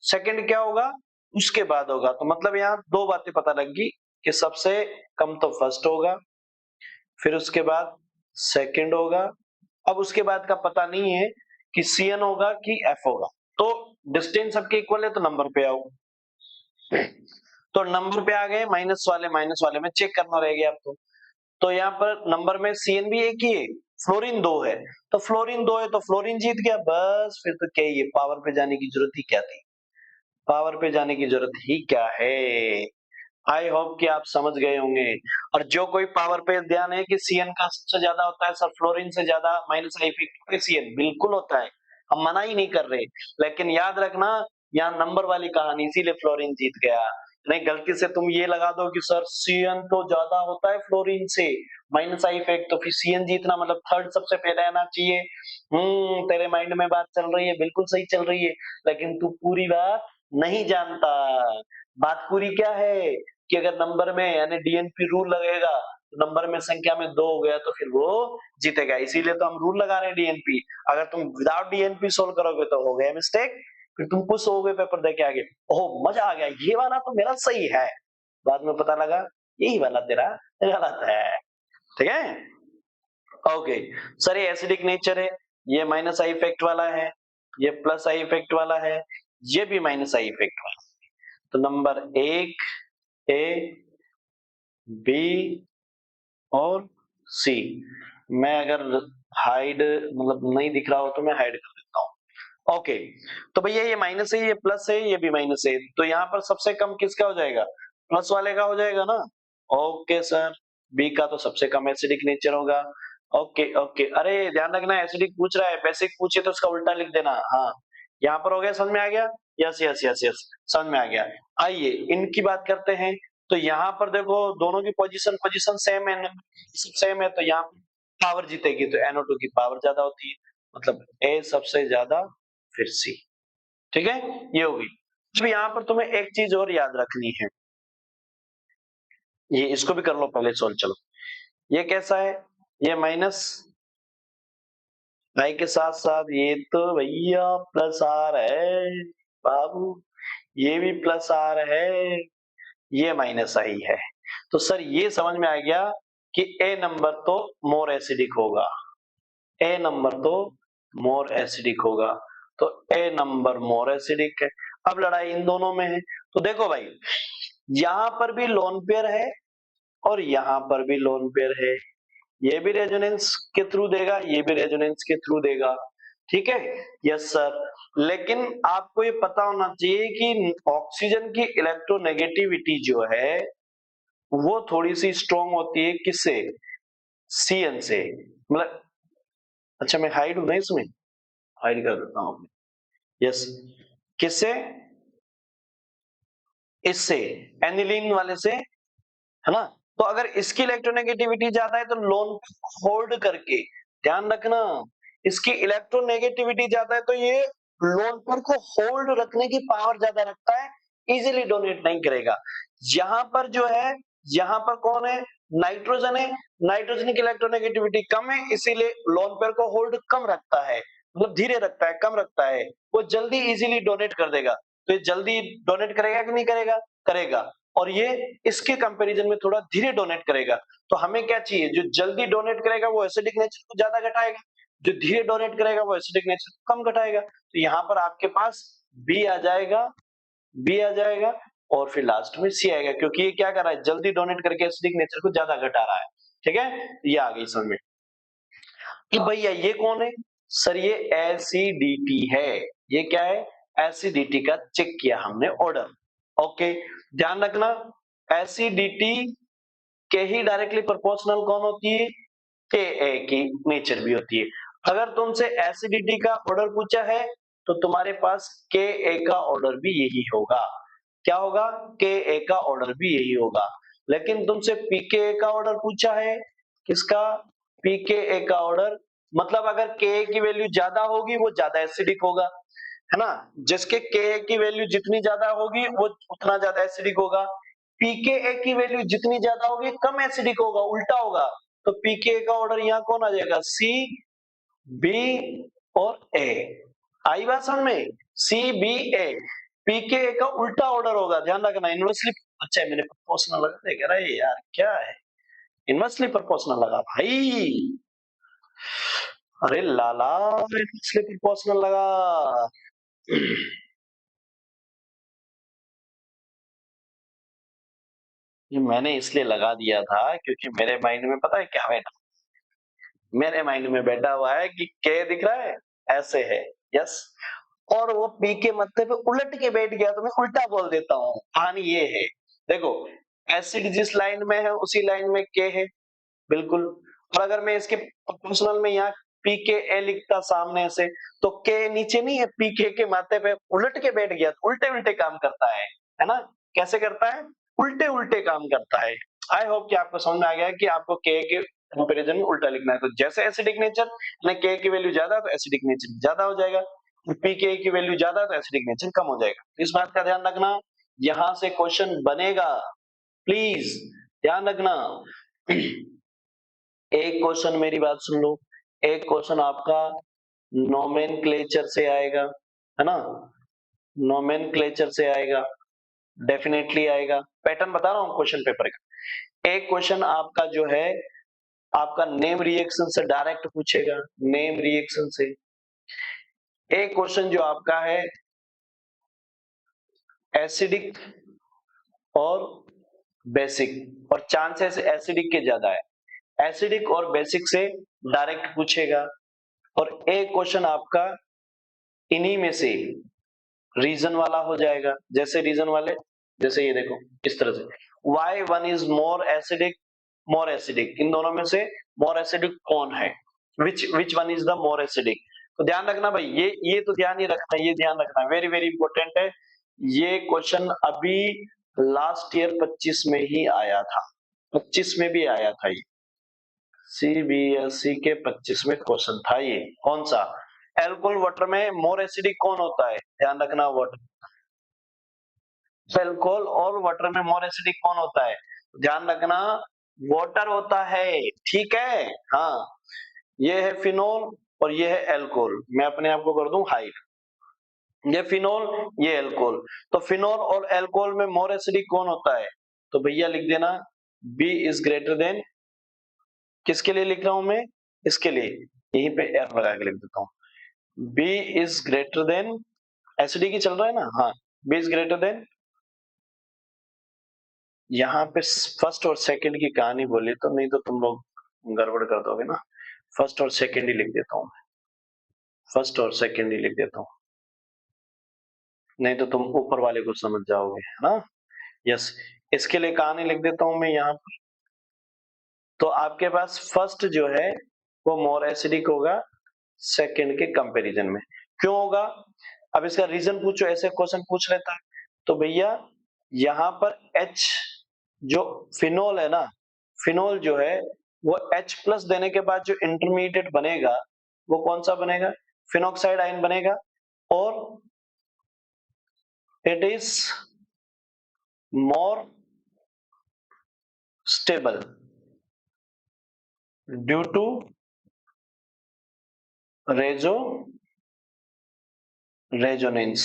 सेकंड क्या होगा, उसके बाद होगा। तो मतलब यहाँ दो बातें पता लग गई, कि सबसे कम तो फर्स्ट होगा, फिर उसके बाद सेकंड होगा, अब उसके बाद का पता नहीं है कि CN होगा कि F होगा। तो डिस्टेंस सबके इक्वल है, तो नंबर पे आओ, तो नंबर पे आ गए, माइनस वाले में चेक करना रह गया आपको। तो यहाँ पर नंबर में CN भी एक ही है, फ्लोरीन 2 है, तो फ्लोरीन 2 है तो फ्लोरीन जीत गया, बस फिर तो क्या, ये पावर पे जाने की जरूरत ही क्या थी, पावर पे जाने की जरूरत ही क्या है। आई होप कि आप समझ गए होंगे। और जो कोई पावर पे ध्यान है कि CN का सबसे ज्यादा होता है सर, फ्लोरीन से ज्यादा माइनस का इफेक्ट CN बिल्कुल होता है, हम मना ही नहीं कर रहे, लेकिन याद रखना यहाँ नंबर वाली कहानी, इसीलिए फ्लोरीन जीत गया। नहीं गलती से तुम ये लगा दो कि सर CN तो ज्यादा होता है फ्लोरीन से, माइनस आई इफेक्ट, तो फिर CN जीतना मतलब थर्ड सबसे पहले आना चाहिए। तेरे माइंड में बात चल रही है, बिल्कुल सही चल रही है, लेकिन तू पूरी बात नहीं जानता। बात पूरी क्या है, कि अगर नंबर में यानी DNP रूल लगेगा, तो नंबर में संख्या में 2 हो गया तो फिर वो जीतेगा, इसीलिए तो हम रूल लगा रहे हैं DNP। अगर तुम विदाउट DNP सोल्व करोगे तो हो गया मिस्टेक, फिर तुम खुश हो गए पेपर दे के आगे, ओह मजा आ गया, ये वाला तो मेरा सही है, बाद में पता लगा यही वाला तेरा गलत है। ठीक है, ओके सर, ये एसिडिक नेचर है, ये माइनस आई इफेक्ट वाला है, ये प्लस आई इफेक्ट वाला है, ये भी माइनस आई इफेक्ट वाला है। तो नंबर 1 A B और C, मैं अगर हाइड मतलब नहीं दिख रहा हो तो मैं हाइड कर देता हूँ। ओके, तो भैया ये माइनस है, ये प्लस है, ये भी माइनस है, तो यहाँ पर सबसे कम किसका हो जाएगा, प्लस वाले का हो जाएगा ना। ओके सर, बी का तो सबसे कम एसिडिक नेचर होगा। ओके ओके, अरे ध्यान रखना एसिडिक पूछ रहा है, बेसिक पूछे तो उसका उल्टा लिख देना। हाँ, यहाँ पर हो गया, समझ में आ गया, यस यस यस यस, समझ में आ गया। आइए इनकी बात करते हैं, तो यहाँ पर देखो दोनों की पोजीशन पोजीशन सेम है, सेम है, तो यहाँ पावर जीतेगी, तो NO2 की पावर ज्यादा होती है, मतलब A सबसे ज्यादा, फिर C। ठीक है, ये होगी। अब यहाँ पर तुम्हें एक चीज और याद रखनी है, ये इसको भी कर लो पहले सोल्व, चलो ये कैसा है, ये माइनस आई के साथ साथ ये तो भैया प्लस आर है बाबू, ये भी प्लस आर है, ये माइनस आई है। तो सर ये समझ में आ गया कि ए नंबर तो मोर एसिडिक होगा, ए नंबर तो मोर एसिडिक होगा, तो ए नंबर मोर एसिडिक है। अब लड़ाई इन दोनों में है, तो देखो भाई यहां पर भी लोन पेयर है और यहां पर भी लोन पेयर है, ये भी रेजोनेंस के थ्रू देगा, ये भी रेजोनेंस के थ्रू देगा, ठीक है। यस सर, लेकिन आपको ये पता होना चाहिए कि ऑक्सीजन की इलेक्ट्रोनेगेटिविटी जो है वो थोड़ी सी स्ट्रॉन्ग होती है किससे, सीएन से, मतलब अच्छा मैं हाइड हूं ना इसमें, हाइड कर देता हूं, यस, किससे, इससे, एनिलीन वाले से, है ना। तो अगर इसकी इलेक्ट्रोनेगेटिविटी ज्यादा है तो लोन होल्ड करके, ध्यान रखना, इसकी इलेक्ट्रोनेगेटिविटी ज्यादा है तो ये लोन पर को होल्ड रखने की पावर ज्यादा रखता है, इजीली डोनेट नहीं करेगा। यहां पर जो है, यहां पर कौन है, नाइट्रोजन है, नाइट्रोजन की इलेक्ट्रोनेगेटिविटी कम है इसीलिए लोन पेयर को होल्ड कम रखता है, मतलब धीरे रखता है, कम रखता है, वो जल्दी इजीली डोनेट कर देगा। तो ये जल्दी डोनेट करेगा कि नहीं करेगा, करेगा। और ये इसके कंपैरिजन में थोड़ा धीरे डोनेट करेगा। तो हमें क्या चाहिए, जो जल्दी डोनेट करेगा वो एसिडिक नेचर को ज्यादा घटाएगा, जो धीरे डोनेट करेगा वो एसिडिक नेचर को कम घटाएगा। तो यहाँ पर आपके पास बी आ जाएगा, बी आ जाएगा और फिर लास्ट में सी आएगा, क्योंकि ये क्या कर रहा है, जल्दी डोनेट करके एसिडिक नेचर को ज्यादा घटा रहा है, ठीक है। ये आ गई समझ में कि भैया ये कौन है, सर ये एसिडिटी है, ये क्या है, एसिडिटी का चेक किया हमने ऑर्डर, ओके। ध्यान रखना एसिडिटी के ही डायरेक्टली प्रोपोर्शनल कौन होती है, के ए की नेचर भी होती है। अगर तुमसे एसिडिटी का ऑर्डर पूछा है तो तुम्हारे पास के ए का ऑर्डर भी यही होगा, क्या होगा, के ए का ऑर्डर भी यही होगा। लेकिन तुमसे पीके का ऑर्डर पूछा है, किसका, पीके का ऑर्डर, मतलब अगर के की वैल्यू ज्यादा होगी वो ज्यादा एसिडिक होगा, है ना, जिसके के की वैल्यू जितनी ज्यादा होगी वो उतना ज्यादा एसिडिक होगा। पीके की वैल्यू जितनी ज्यादा होगी कम एसिडिक होगा, उल्टा होगा। तो पीके का ऑर्डर यहाँ कौन आ जाएगा, सी, बी और ए, आई बात समझ में, सी बी ए, पीके का उल्टा ऑर्डर होगा, ध्यान रखना इनवर्सली। अच्छा मैंने प्रोपोर्शनल लगा दे, कह रहा है यार क्या है, इनवर्सली प्रोपोर्शनल लगा भाई, अरे लाला इनवर्सली प्रोपोर्शनल लगा। ये मैंने इसलिए लगा दिया था क्योंकि मेरे माइंड में पता है क्या बैठा, मेरे माइंड में बैठा हुआ है कि के दिख रहा है ऐसे है, यस, और वो पी के मत्थे पे उलट के बैठ गया तो मैं उल्टा बोल देता हूँ, कहानी ये है। देखो एसिड जिस लाइन में है उसी लाइन में के है, बिल्कुल। और अगर मैं इसके प्रोपोर्शनल में यहाँ पी के ए लिखता सामने से तो के नीचे नहीं है, पी के माथे पे उलट के बैठ गया, तो उल्टे उल्टे काम करता है ना, कैसे करता है, उल्टे उल्टे काम करता है। आई होप कि आपको समझ में आ गया है कि आपको के कंपैरिजन में उल्टा लिखना है, तो जैसे एसिडिक नेचर ना के की वैल्यू ज्यादा तो एसिडिक नेचर ज्यादा हो जाएगा, पीके की वैल्यू ज्यादा तो एसिडिक नेचर कम हो जाएगा, इस बात का ध्यान रखना, यहां से क्वेश्चन बनेगा, प्लीज ध्यान रखना। एक क्वेश्चन मेरी बात सुन लो, एक क्वेश्चन आपका नोमेनक्लेचर से आएगा, है ना, नोमेनक्लेचर से आएगा, डेफिनेटली आएगा, पैटर्न बता रहा हूं क्वेश्चन पेपर का। एक क्वेश्चन आपका जो है आपका नेम रिएक्शन से डायरेक्ट पूछेगा, नेम रिएक्शन से। एक क्वेश्चन जो आपका है एसिडिक और बेसिक, और चांसेस एसिडिक के ज्यादा है, एसिडिक और बेसिक से डायरेक्ट पूछेगा। और एक क्वेश्चन आपका इन्हीं में से रीजन वाला हो जाएगा, जैसे रीजन वाले, जैसे ये देखो इस तरह से, why one is more acidic, इन दोनों में से मोर एसिडिक कौन है, which one is the more acidic. तो ध्यान रखना भाई, ये तो ध्यान ही रखना, ये ध्यान रखना, वेरी वेरी इंपॉर्टेंट है। ये क्वेश्चन अभी लास्ट ईयर 25 में ही आया था, 25 में भी आया था ये, सीबीएसई के 25 में क्वेश्चन था ये, कौन सा, एल्कोहल वाटर में मोर एसिडिक कौन होता है, ध्यान रखना, वाटर, अल्कोहल और वाटर में मोर एसिडिक कौन होता है, ध्यान रखना, वाटर होता है, ठीक है। हाँ, ये है फिनोल और ये है एल्कोहल। मैं अपने आप को कर दूं हाइड, ये फिनोल ये एल्कोहल। तो फिनोल और एल्कोहल में मोर एसिडिक कौन होता है? तो भैया लिख देना बी इज ग्रेटर देन, किसके लिए लिख रहा हूं मैं? इसके लिए, यहीं पे एफ लगा के लिख देता हूं। B is greater than, acidic ही चल रहा है ना, हाँ, बी इज ग्रेटर देन, यहाँ पे फर्स्ट और सेकंड की कहानी बोली तो नहीं तो तुम लोग गड़बड़ कर दोगे ना। फर्स्ट और सेकंड ही लिख देता हूँ, फर्स्ट और सेकंड ही लिख देता हूँ, नहीं तो तुम ऊपर वाले को समझ जाओगे, है ना। यस, इसके लिए कहानी लिख देता हूं मैं यहाँ पर। तो आपके पास फर्स्ट जो है वो मोर एसिडिक होगा सेकंड के कंपैरिजन में। क्यों होगा? अब इसका रीजन पूछो, ऐसे क्वेश्चन पूछ लेता है। तो भैया यहाँ पर H जो फिनोल है ना, फिनोल जो है वो H प्लस देने के बाद जो इंटरमीडिएट बनेगा वो कौन सा बनेगा? फिनोक्साइड आयन बनेगा। और it is more stable due to reso resonance,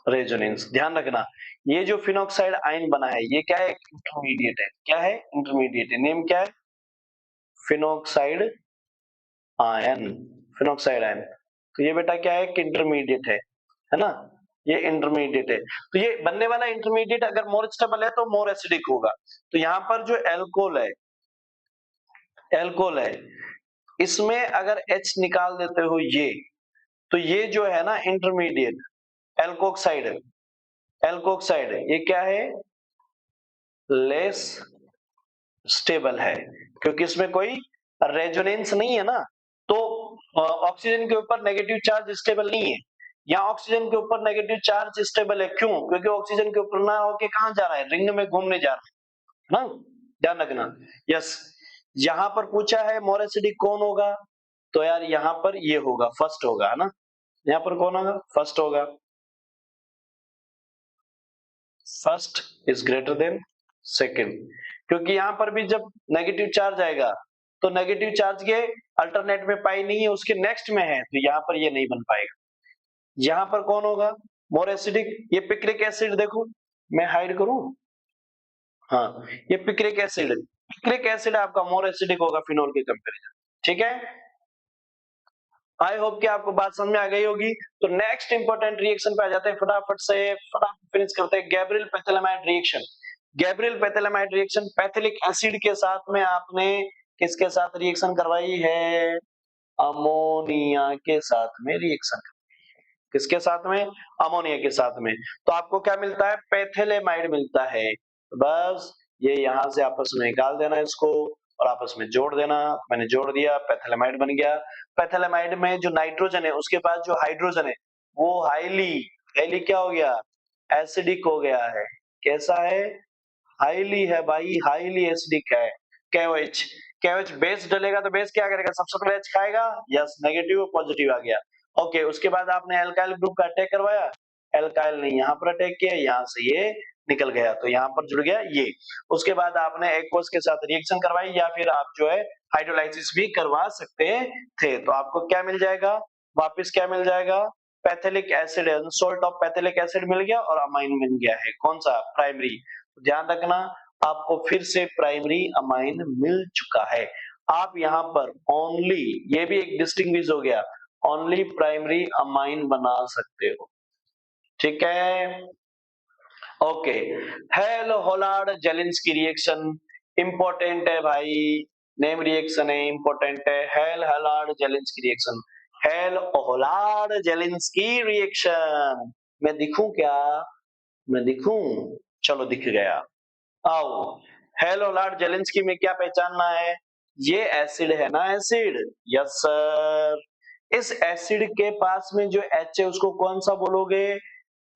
resonance ध्यान रखना। ये जो फिनोक्साइड आयन बना है ये क्या है? इंटरमीडिएट है। क्या है? इंटरमीडिएट है। नेम क्या है? Phenoxide ion, phenoxide ion. तो ये बेटा क्या है? कि इंटरमीडिएट है ना, ये इंटरमीडिएट है। तो ये बनने वाला इंटरमीडिएट अगर मोर स्टेबल है तो मोर एसिडिक होगा। तो यहाँ पर जो एल्कोहल है, एल्कोहल है, इसमें अगर H निकाल देते हो ये, तो ये जो है ना इंटरमीडिएट एल्कोक्साइड, एल्कोक्साइड ये क्या है? लेस स्टेबल है, क्योंकि इसमें कोई रेजोनेंस नहीं है ना। तो ऑक्सीजन के ऊपर नेगेटिव चार्ज स्टेबल नहीं है। यहाँ ऑक्सीजन के ऊपर नेगेटिव चार्ज स्टेबल है, क्यों? क्योंकि ऑक्सीजन के ऊपर ना होके कहाँ जा रहा है? रिंग में घूमने जा रहा है ना, ध्यान रखना। यस, यहाँ पर पूछा है मोर एसिडिक कौन होगा, तो यार यहाँ पर ये होगा, फर्स्ट होगा, है ना। यहाँ पर कौन होगा? फर्स्ट होगा। First is greater then second, क्योंकि यहां पर भी जब नेगेटिव चार्ज आएगा तो नेगेटिव चार्ज के अल्टरनेट में पाई नहीं है, उसके नेक्स्ट में है, तो यहां पर ये नहीं बन पाएगा। यहां पर कौन होगा? More acidic. ये पिक्रिक एसिड देखो, मैं हाइड करूं, हाँ, ये पिक्रिक एसिड, पिक्रिक एसिड आपका मोर एसिडिक होगा फिनोल के कंपैरिजन। ठीक है, आई होप कि आपको बात समझ में आ गई होगी। तो नेक्स्ट इंपॉर्टेंट रिएक्शन पे आ जाते हैं, फटाफट से फटाफट फिनिश करते हैं। Gabriel phthalimide reaction, Gabriel phthalimide reaction phthalic acid के साथ में आपने किसके साथ रिएक्शन करवाई है? अमोनिया के साथ में रिएक्शन। किसके साथ में? अमोनिया के साथ में। तो आपको क्या मिलता है? पैथिलेमाइड मिलता है। तो बस ये यहां से आपस में निकाल देना इसको और आपस में जोड़ देना। मैंने जोड़ दिया, पैथिलेमाइड बन गया। पैथिलेमाइड में जो नाइट्रोजन है उसके पास जो हाइड्रोजन है वो हाईली, हाईली क्या हो गया? एसिडिक हो गया है। कैसा है? हाईली है भाई, हाईली एसिडिक है। KOH, KOH बेस डलेगा तो बेस क्या करेगा? सबसे पहले H खाएगा। यस, नेगेटिव और पॉजिटिव आ गया। ओके, उसके बाद आपने एल्काइल ग्रुप का अटैक करवाया, एल्काइल ने यहाँ पर अटैक किया, यहाँ से ये निकल गया तो यहाँ पर जुड़ गया ये। उसके बाद आपने एक्वस के साथ रिएक्शन करवाई या फिर आप जो है हाइड्रोलाइसिस भी करवा सकते थे। तो आपको क्या मिल जाएगा? वापिस क्या मिल जाएगा? पैथिलिक एसिड, सोल्ट ऑफ पैथिलिक एसिड मिल गया और अमाइन मिल गया है। कौन सा? प्राइमरी। ध्यान रखना, आपको फिर से प्राइमरी अमाइन मिल चुका है। आप यहाँ पर ओनली, ये भी एक डिस्टिंग्विश हो गया, ओनली प्राइमरी अमाइन बना सकते हो। ठीक है, okay. Hell Volhard Zelinsky reaction important है भाई, नेम रिएक्शन है, इंपॉर्टेंट है। Hell Volhard Zelinsky reaction, Hell Volhard Zelinsky reaction. मैं दिखूं क्या? मैं दिखूं? चलो दिख गया। आओ, हेलोलार्ड जेलेंस्की में क्या पहचानना है? ये एसिड है ना, एसिड। Yes sir. इस एसिड के पास में जो H है उसको कौन सा बोलोगे?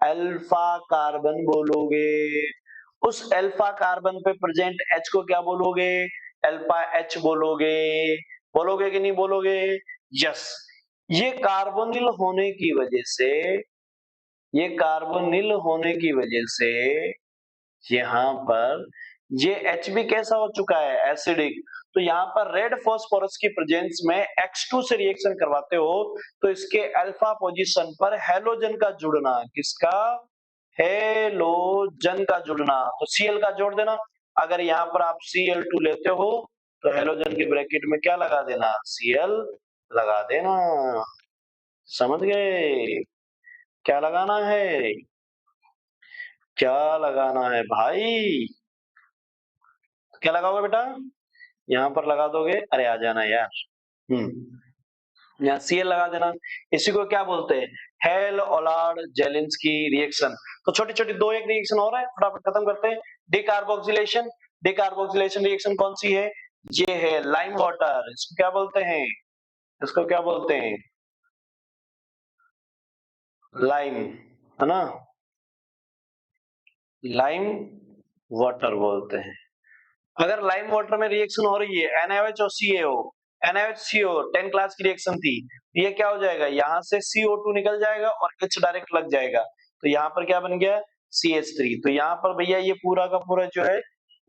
अल्फा कार्बन बोलोगे। उस अल्फा कार्बन पे प्रेजेंट H को क्या बोलोगे? अल्फा H बोलोगे। बोलोगे कि नहीं बोलोगे? यस। ये कार्बोनिल होने की वजह से, ये कार्बोनिल होने की वजह से यहाँ पर ये Hb कैसा हो चुका है, एसिडिक। तो यहाँ पर रेड फास्फोरस की प्रेजेंस में X2 से रिएक्शन करवाते हो तो इसके अल्फा पोजीशन पर हैलोजन का जुड़ना, किसका, हैलोजन का जुड़ना, तो Cl का जोड़ देना। अगर यहाँ पर आप Cl2 लेते हो तो हैलोजन के ब्रैकेट में क्या लगा देना, Cl लगा देना। समझ गए क्या लगाना है, क्या लगाना है भाई, क्या लगाओगे बेटा, यहाँ पर लगा दोगे, अरे आ जाना यार। यहाँ Cl लगा देना। इसी को क्या बोलते हैं, हेल ओलार्ड जेलिंस्की रिएक्शन। तो छोटी छोटी दो एक रिएक्शन हो रहा है, फटाफट खत्म करते हैं। डिकार्बोक्सिलेशन, डिकार्बोक्सिलेशन रिएक्शन कौन सी है, ये है लाइम वाटर। इसको क्या बोलते हैं, इसको क्या बोलते हैं, लाइम, है ना, लाइम वाटर बोलते हैं। अगर लाइम वाटर में रिएक्शन हो रही है NaOH और CaO, NaOH CO 10 क्लास की रिएक्शन थी, ये क्या हो जाएगा, यहाँ से CO2 निकल जाएगा और H डायरेक्ट लग जाएगा, तो यहाँ पर क्या बन गया, CH3। तो यहाँ पर भैया ये पूरा का पूरा जो है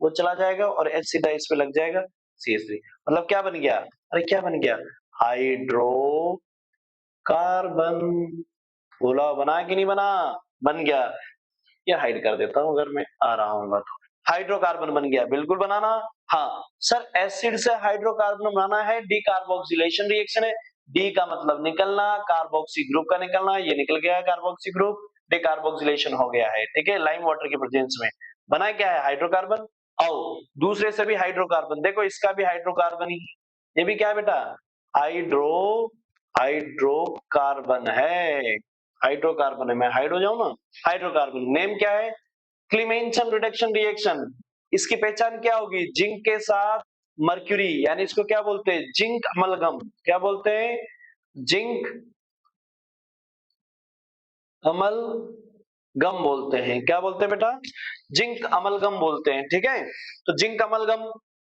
वो चला जाएगा और H सीधा इस पे लग जाएगा, CH3। मतलब क्या बन गया, अरे क्या बन गया, हाइड्रोकार्बन। बोला बना कि नहीं बना, बन गया। ये हाइड कर देता हूं अगर मैं आ रहा हूँ तो, हाइड्रोकार्बन बन गया, बिल्कुल बनाना। हाँ सर, एसिड से हाइड्रोकार्बन बनाना है, डिकार्बोक्सिलेशन रिएक्शन है। डी का मतलब निकलना, कार्बोक्सी ग्रुप का निकलना, ये निकल गया है कार्बोक्सी ग्रुप, डिकार्बोक्सिलेशन हो गया है, ठीक है, लाइम वाटर के प्रेजेंस में। बना क्या है, हाइड्रोकार्बन। आओ दूसरे से भी हाइड्रोकार्बन, देखो इसका भी हाइड्रोकार्बन ही, ये भी क्या है बेटा, हाइड्रो, हाइड्रोकार्बन है, हाइड्रोकार्बन है। मैं हाइड हो जाऊं ना, हाइड्रोकार्बन नेम क्या है, क्लीमेंसन रिडक्शन रिएक्शन। इसकी पहचान क्या होगी, जिंक के साथ मर्क्यूरी, यानी इसको क्या बोलते हैं, जिंक अमलगम। क्या बोलते हैं, जिंक अमलगम बोलते हैं। क्या बोलते हैं बेटा, जिंक अमलगम बोलते हैं, ठीक है। तो जिंक अमलगम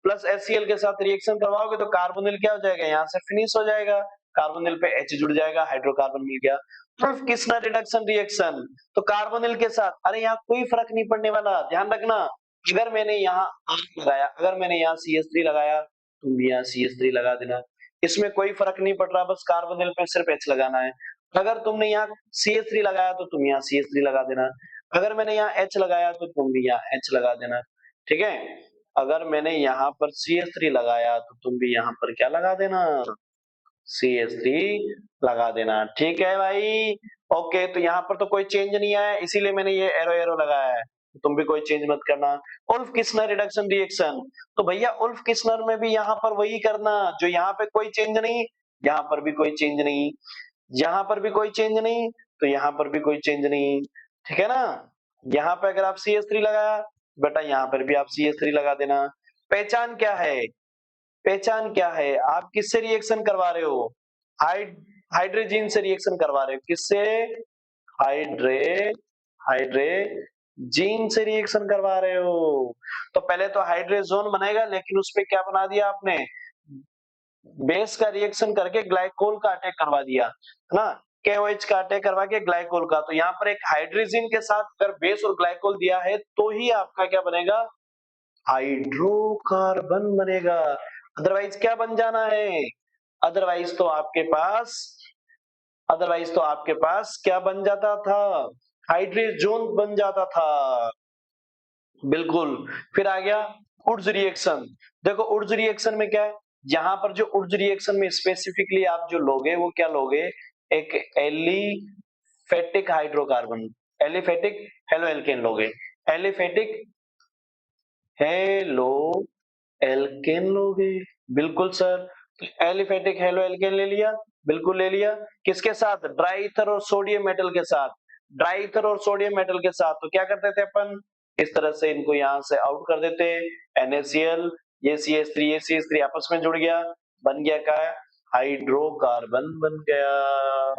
प्लस HCl के साथ रिएक्शन करवाओगे तो कार्बोनिल क्या हो जाएगा, यहाँ से फिनिश हो जाएगा, कार्बोनिल पे H जुड़ जाएगा, हाइड्रोकार्बन मिल गया। उल्फ किस्लर रिडक्शन रिएक्शन, तो कार्बोनिल के साथ, अरे यहाँ कोई फर्क नहीं पड़ने वाला, ध्यान रखना। अगर मैंने यहाँ R लगाया, अगर मैंने यहाँ CH3 लगाया, तुम भी यहाँ CH3 लगा देना, इसमें कोई फर्क नहीं पड़ रहा, बस कार्बोनिल पे सिर्फ H लगाना है। अगर तुमने यहाँ CH3 लगाया तो तुम यहाँ CH3 लगा देना, अगर मैंने यहाँ H लगाया तो तुम भी यहाँ H लगा देना, ठीक है। अगर मैंने यहाँ पर CH3 लगाया तो तुम भी यहाँ पर क्या लगा देना, CH3 लगा देना, ठीक है भाई। ओके, तो यहाँ पर तो कोई चेंज नहीं आया, इसीलिए मैंने ये एरो एरो लगाया है, तुम भी कोई चेंज मत करना। उल्फ किस्लर रिडक्शन रिएक्शन, तो भैया उल्फ किस्लर में भी यहाँ पर वही करना, जो यहाँ पे कोई चेंज नहीं, यहाँ पर भी कोई चेंज नहीं, यहाँ पर भी कोई चेंज नहीं, तो यहाँ पर भी कोई चेंज नहीं, ठीक है ना। यहाँ पे अगर आप CH3 लगाया बेटा, यहाँ पर भी आप CH3 लगा देना। पहचान क्या है, पहचान क्या है, आप किससे रिएक्शन करवा रहे हो, हाइड हाइड्रोजन से रिएक्शन करवा रहे हो, किससे, हाइड्रे हाइड्रोजन से रिएक्शन करवा रहे हो। तो पहले तो हाइड्रोजन बनेगा, लेकिन उस पे क्या बना दिया आपने, बेस का रिएक्शन करके ग्लाइकोल का अटैक करवा दिया, है ना, KOH का अटैक करवा के ग्लाइकोल का। तो यहाँ पर एक हाइड्रोजन के साथ अगर बेस और ग्लाइकोल दिया है तो ही आपका क्या बनेगा, हाइड्रोकार्बन बनेगा, अदरवाइज क्या बन जाना है, अदरवाइज तो आपके पास, अदरवाइज तो आपके पास क्या बन जाता था, हाइड्रोजन बन जाता था, बिल्कुल। फिर आ गया उड्स रिएक्शन। देखो उड्स रिएक्शन में क्या है, यहाँ पर जो उड्स रिएक्शन में स्पेसिफिकली आप जो लोगे वो क्या लोगे, एक aliphatic hydrocarbon, aliphatic halo alkane लोगे, एलिफेटिक हेलो एल्केन लोगे, बिल्कुल सर। तो एलिफेटिक हेलो एल्केन ले लिया, बिल्कुल ले लिया, किसके साथ, ड्राई ईथर और सोडियम मेटल के साथ, ड्राई ईथर और सोडियम मेटल के साथ। तो क्या करते थे अपन, इस तरह से इनको यहाँ से आउट कर देते, NaCl, ये CH3, ये CH3 आपस में जुड़ गया, बन गया क्या, हाइड्रोकार्बन बन गया,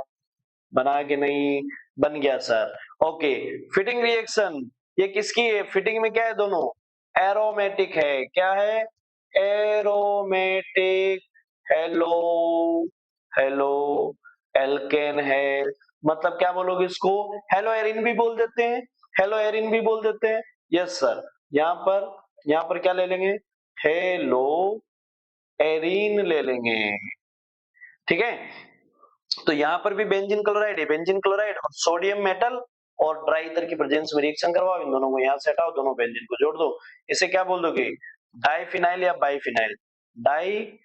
बना के नहीं, बन गया सर। ओके, फिटिंग रिएक्शन, ये किसकी है, फिटिंग में क्या है, दोनों एरोमेटिक है, क्या है, एरोमेटिक, हेलो हेलो एल्केन है। मतलब क्या बोलोगे इसको, हेलो एरिन भी बोल देते हैं, हेलो एरिन भी बोल देते हैं, यस सर, यहाँ पर क्या ले लेंगे, हेलो एरीन ले लेंगे, ठीक है। तो यहाँ पर भी बेंजीन क्लोराइड है, बेंजीन क्लोराइड और सोडियम मेटल और ड्राई ईथर की प्रेजेंस में रिएक्शन करवाओ, इन दोनों को यहाँ से हटाओ, दोनों बेंजीन को जोड़ दो। इसे क्या बोल दोगे, डाइफिनाइल या बाइफिनाइल, डाइफिनाइल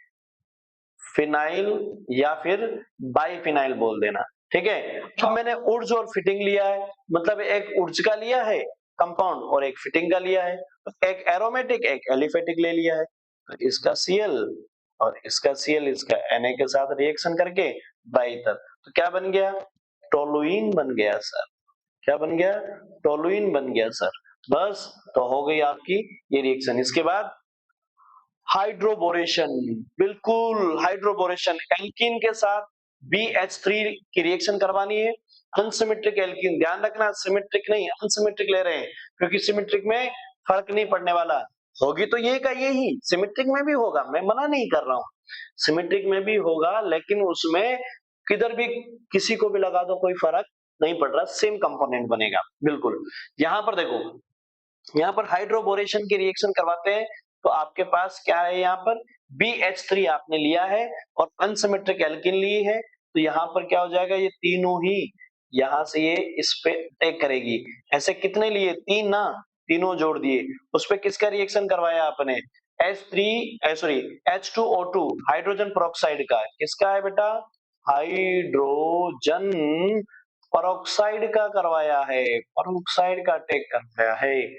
या फिर बाइफिनाइल बोल देना, ठीक है। अब मैंने उर्ज और फिटिंग लिया है, मतलब एक उर्ज का लिया है कंपाउंड और एक फिटिंग का लिया है, एक एरोमेटिक एक एलिफेटिक ले लिया है, तो इसका Cl और इसका Cl इसका Na के साथ रिएक्शन करके डाइईथर, तो क्या बन गया, टोलुइन बन गया सर, क्या बन गया, टोलुइन बन गया सर। बस, तो हो गई आपकी ये रिएक्शन। इसके बाद हाइड्रोबोरेशन, बिल्कुल हाइड्रोबोरेशन, एल्कीन के साथ BH3 की रिएक्शन करवानी है, अनसिमेट्रिक एल्कीन, ध्यान रखना सिमेट्रिक नहीं अनसिमेट्रिक ले रहे हैं, क्योंकि सिमेट्रिक में फर्क नहीं पड़ने वाला, होगी तो ये का यही, सिमेट्रिक में भी होगा, मैं मना नहीं कर रहा हूं, सिमेट्रिक में भी होगा, लेकिन उसमें किधर भी किसी को भी लगा दो कोई फर्क नहीं पड़ रहा, सेम कंपोनेंट बनेगा, बिल्कुल। यहां पर देखो, यहाँ पर हाइड्रोबोरेशन की रिएक्शन करवाते हैं, तो आपके पास क्या है, यहाँ पर BH3 आपने लिया है और अनसिमेट्रिक एल्कीन ली है, तो यहाँ पर क्या हो जाएगा, ये तीनों ही यहाँ से ये इस पे अटैक करेगी। ऐसे कितने लिए, तीन ना, तीनों जोड़ दिए, उस पे किसका रिएक्शन करवाया आपने, H2O2 हाइड्रोजन पेरोक्साइड का, किसका है बेटा, हाइड्रोजन पेरोक्साइड का करवाया है, पेरोक्साइड का अटैक करवाया है।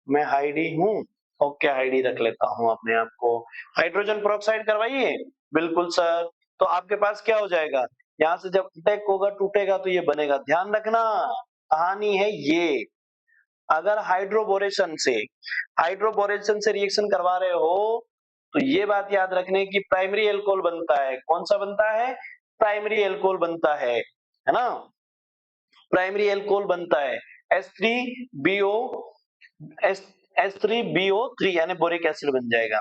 मैं हाइडी हूँ, ओके हाइडी रख लेता हूँ अपने आप को, हाइड्रोजन पेरोक्साइड करवाइए, बिल्कुल सर। तो आपके पास क्या हो जाएगा, यहाँ से जब अटैक होगा टूटेगा तो ये बनेगा, ध्यान रखना कहानी है ये, अगर हाइड्रोबोरेशन से रिएक्शन करवा रहे हो तो ये बात याद रखने की प्राइमरी एल्कोहल बनता है, कौन सा बनता है, प्राइमरी एल्कोहल बनता है ना, प्राइमरी एल्कोहल बनता है H3BO H3BO3 यानी बोरिक एसिड बन जाएगा।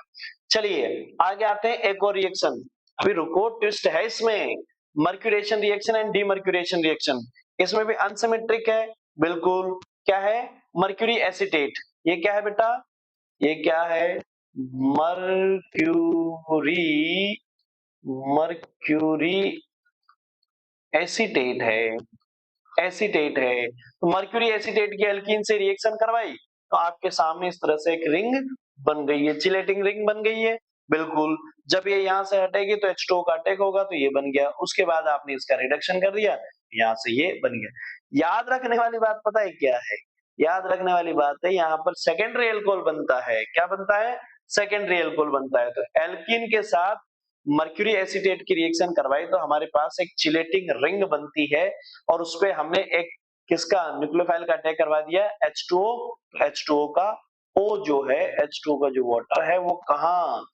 चलिए आगे आते हैं एक और रिएक्शन, अभी रुको ट्विस्ट है इसमें, mercuration reaction and demercuration reaction, इसमें भी अनसिमेट्रिक है, बिल्कुल, क्या है, मर्क्यूरी एसीटेट, ये क्या है बेटा, ये क्या है, मर्क्यूरी मर्क्यूरी एसीटेट है, एसीटेट है, तो मर्क्यूरी एसीटेट की एल्कीन से रिएक्शन करवाई, तो आपके सामने इस तरह से एक रिंग बन गई है, चिलेटिंग रिंग बन गई है, बिल्कुल। जब ये यहाँ से हटेगी तो H2O का अटैक होगा, तो ये बन गया, उसके बाद आपने इसका रिडक्शन कर दिया, यहाँ से ये बन गया। याद रखने वाली बात पता है क्या है, याद रखने वाली बात है, यहाँ पर सेकेंडरी एल्कोहल बनता है, क्या बनता है, सेकेंडरी एल्कोहल बनता है, तो एल्कीन के साथ मर्क्यूरी एसीटेट की रिएक्शन करवाई तो हमारे पास एक चिलेटिंग रिंग बनती है, और उसपे हमने एक किसका न्यूक्लियोफाइल का अटैक करवा दिया, H2O, H2O का O जो है, H2O का जो वाटर है वो कहाँ,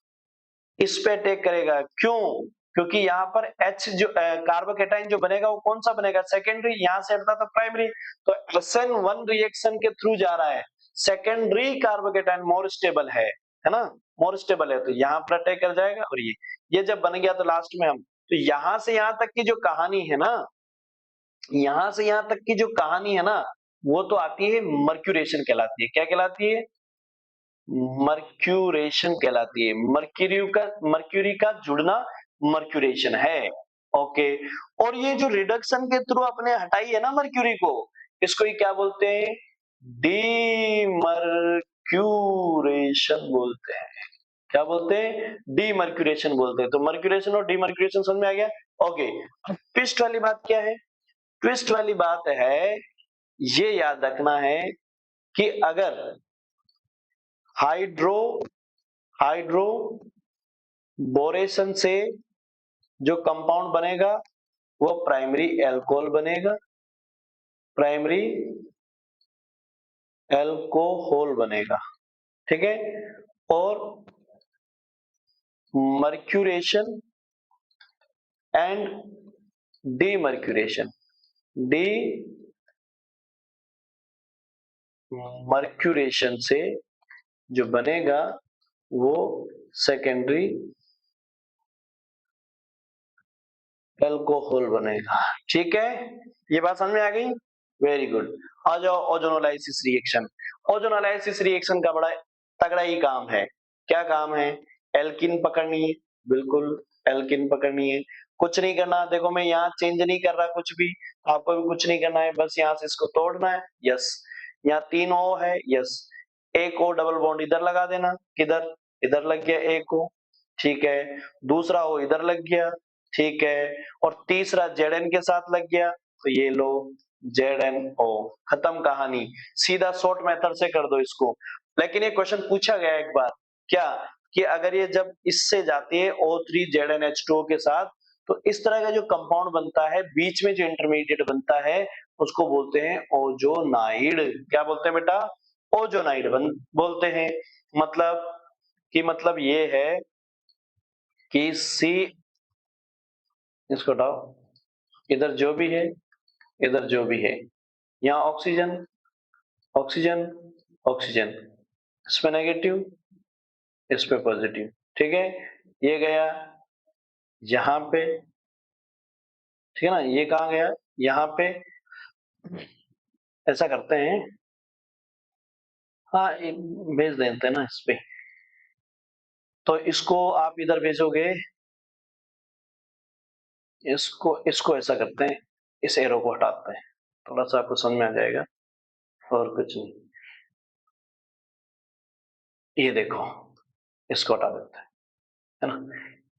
इस पे अटैक करेगा, क्यों, क्योंकि यहाँ पर H जो कार्बोकेटाइन जो बनेगा वो कौन सा बनेगा, सेकेंडरी, यहाँ से हटता तो प्राइमरी, तो SN1 रिएक्शन के थ्रू जा रहा है, सेकेंडरी कार्बोकेटाइन मोर स्टेबल है ना, मोर स्टेबल है, तो यहाँ पर अटैक कर जाएगा, और ये जब बन गया तो लास्ट में हम, तो यहाँ से यहाँ तक की जो कहानी है ना, यहां से यहां तक की जो कहानी है ना, वो तो आती है मर्क्यूरेशन कहलाती है, क्या कहलाती है, मर्क्यूरेशन कहलाती है, मर्क्यूरी का जुड़ना मर्क्यूरेशन है, ओके। और ये जो रिडक्शन के थ्रू अपने हटाई है ना मर्क्यूरी को, इसको ही क्या बोलते हैं, डीमर्क्यूरेशन बोलते हैं, क्या बोलते हैं, डीमर्क्यूरेशन बोलते हैं। तो मर्क्यूरेशन और डीमर्क्यूरेशन समझ में आ गया, ओके। अब ट्विस्ट वाली बात क्या है, ट्विस्ट वाली बात है, ये याद रखना है कि अगर हाइड्रो हाइड्रो बोरेशन से जो कंपाउंड बनेगा वो प्राइमरी एल्कोहल बनेगा, प्राइमरी एल्कोहल बनेगा, ठीक है। और मर्क्यूरेशन एंड डीमर्क्यूरेशन, डीमर्क्यूरेशन से जो बनेगा वो सेकेंडरी एल्कोहल बनेगा, ठीक है, ये बात समझ में आ गई। Very good. आ जाओ ओजोनोलाइसिस रिएक्शन। ओजोनोलाइसिस रिएक्शन का बड़ा तगड़ा ही काम है। क्या काम है? एल्किन पकड़नी है, बिल्कुल एल्किन पकड़नी है। कुछ नहीं करना, देखो मैं यहाँ चेंज नहीं कर रहा कुछ भी, आपको भी कुछ नहीं करना है, बस यहाँ से इसको तोड़ना है। यस, यहाँ 3 O है। यस, एक O डबल बॉन्ड इधर लगा देना। किधर? इधर लग गया एक O, ठीक है। दूसरा O इधर लग गया, ठीक है। और तीसरा Zn के साथ लग गया, तो ये लो ZnO, खत्म कहानी। सीधा शॉर्ट मेथड से कर दो इसको। लेकिन ये क्वेश्चन पूछा गया एक बार, क्या कि अगर ये जब इससे जाती है O3ZnH2O के साथ, तो इस तरह का जो कंपाउंड बनता है, बीच में जो इंटरमीडिएट बनता है, उसको बोलते हैं ओजोनाइड। क्या बोलते हैं बेटा? ओजोनाइड बोलते हैं। मतलब कि मतलब ये है कि सी, इसको हटाओ, इधर जो भी है, इधर जो भी है, यहाँ ऑक्सीजन ऑक्सीजन ऑक्सीजन, इसमें नेगेटिव, इस पे पॉजिटिव, ठीक है। ये गया यहाँ पे, ठीक है ना, ये कहाँ गया? यहाँ पे। ऐसा करते हैं, हाँ भेज देते हैं ना इस पे। तो इसको आप इधर भेजोगे, इसको इसको ऐसा करते हैं, इस एरो को हटाते हैं, थोड़ा सा आपको समझ में आ जाएगा, और कुछ नहीं। ये देखो, इसको हटा देते हैं, है ना,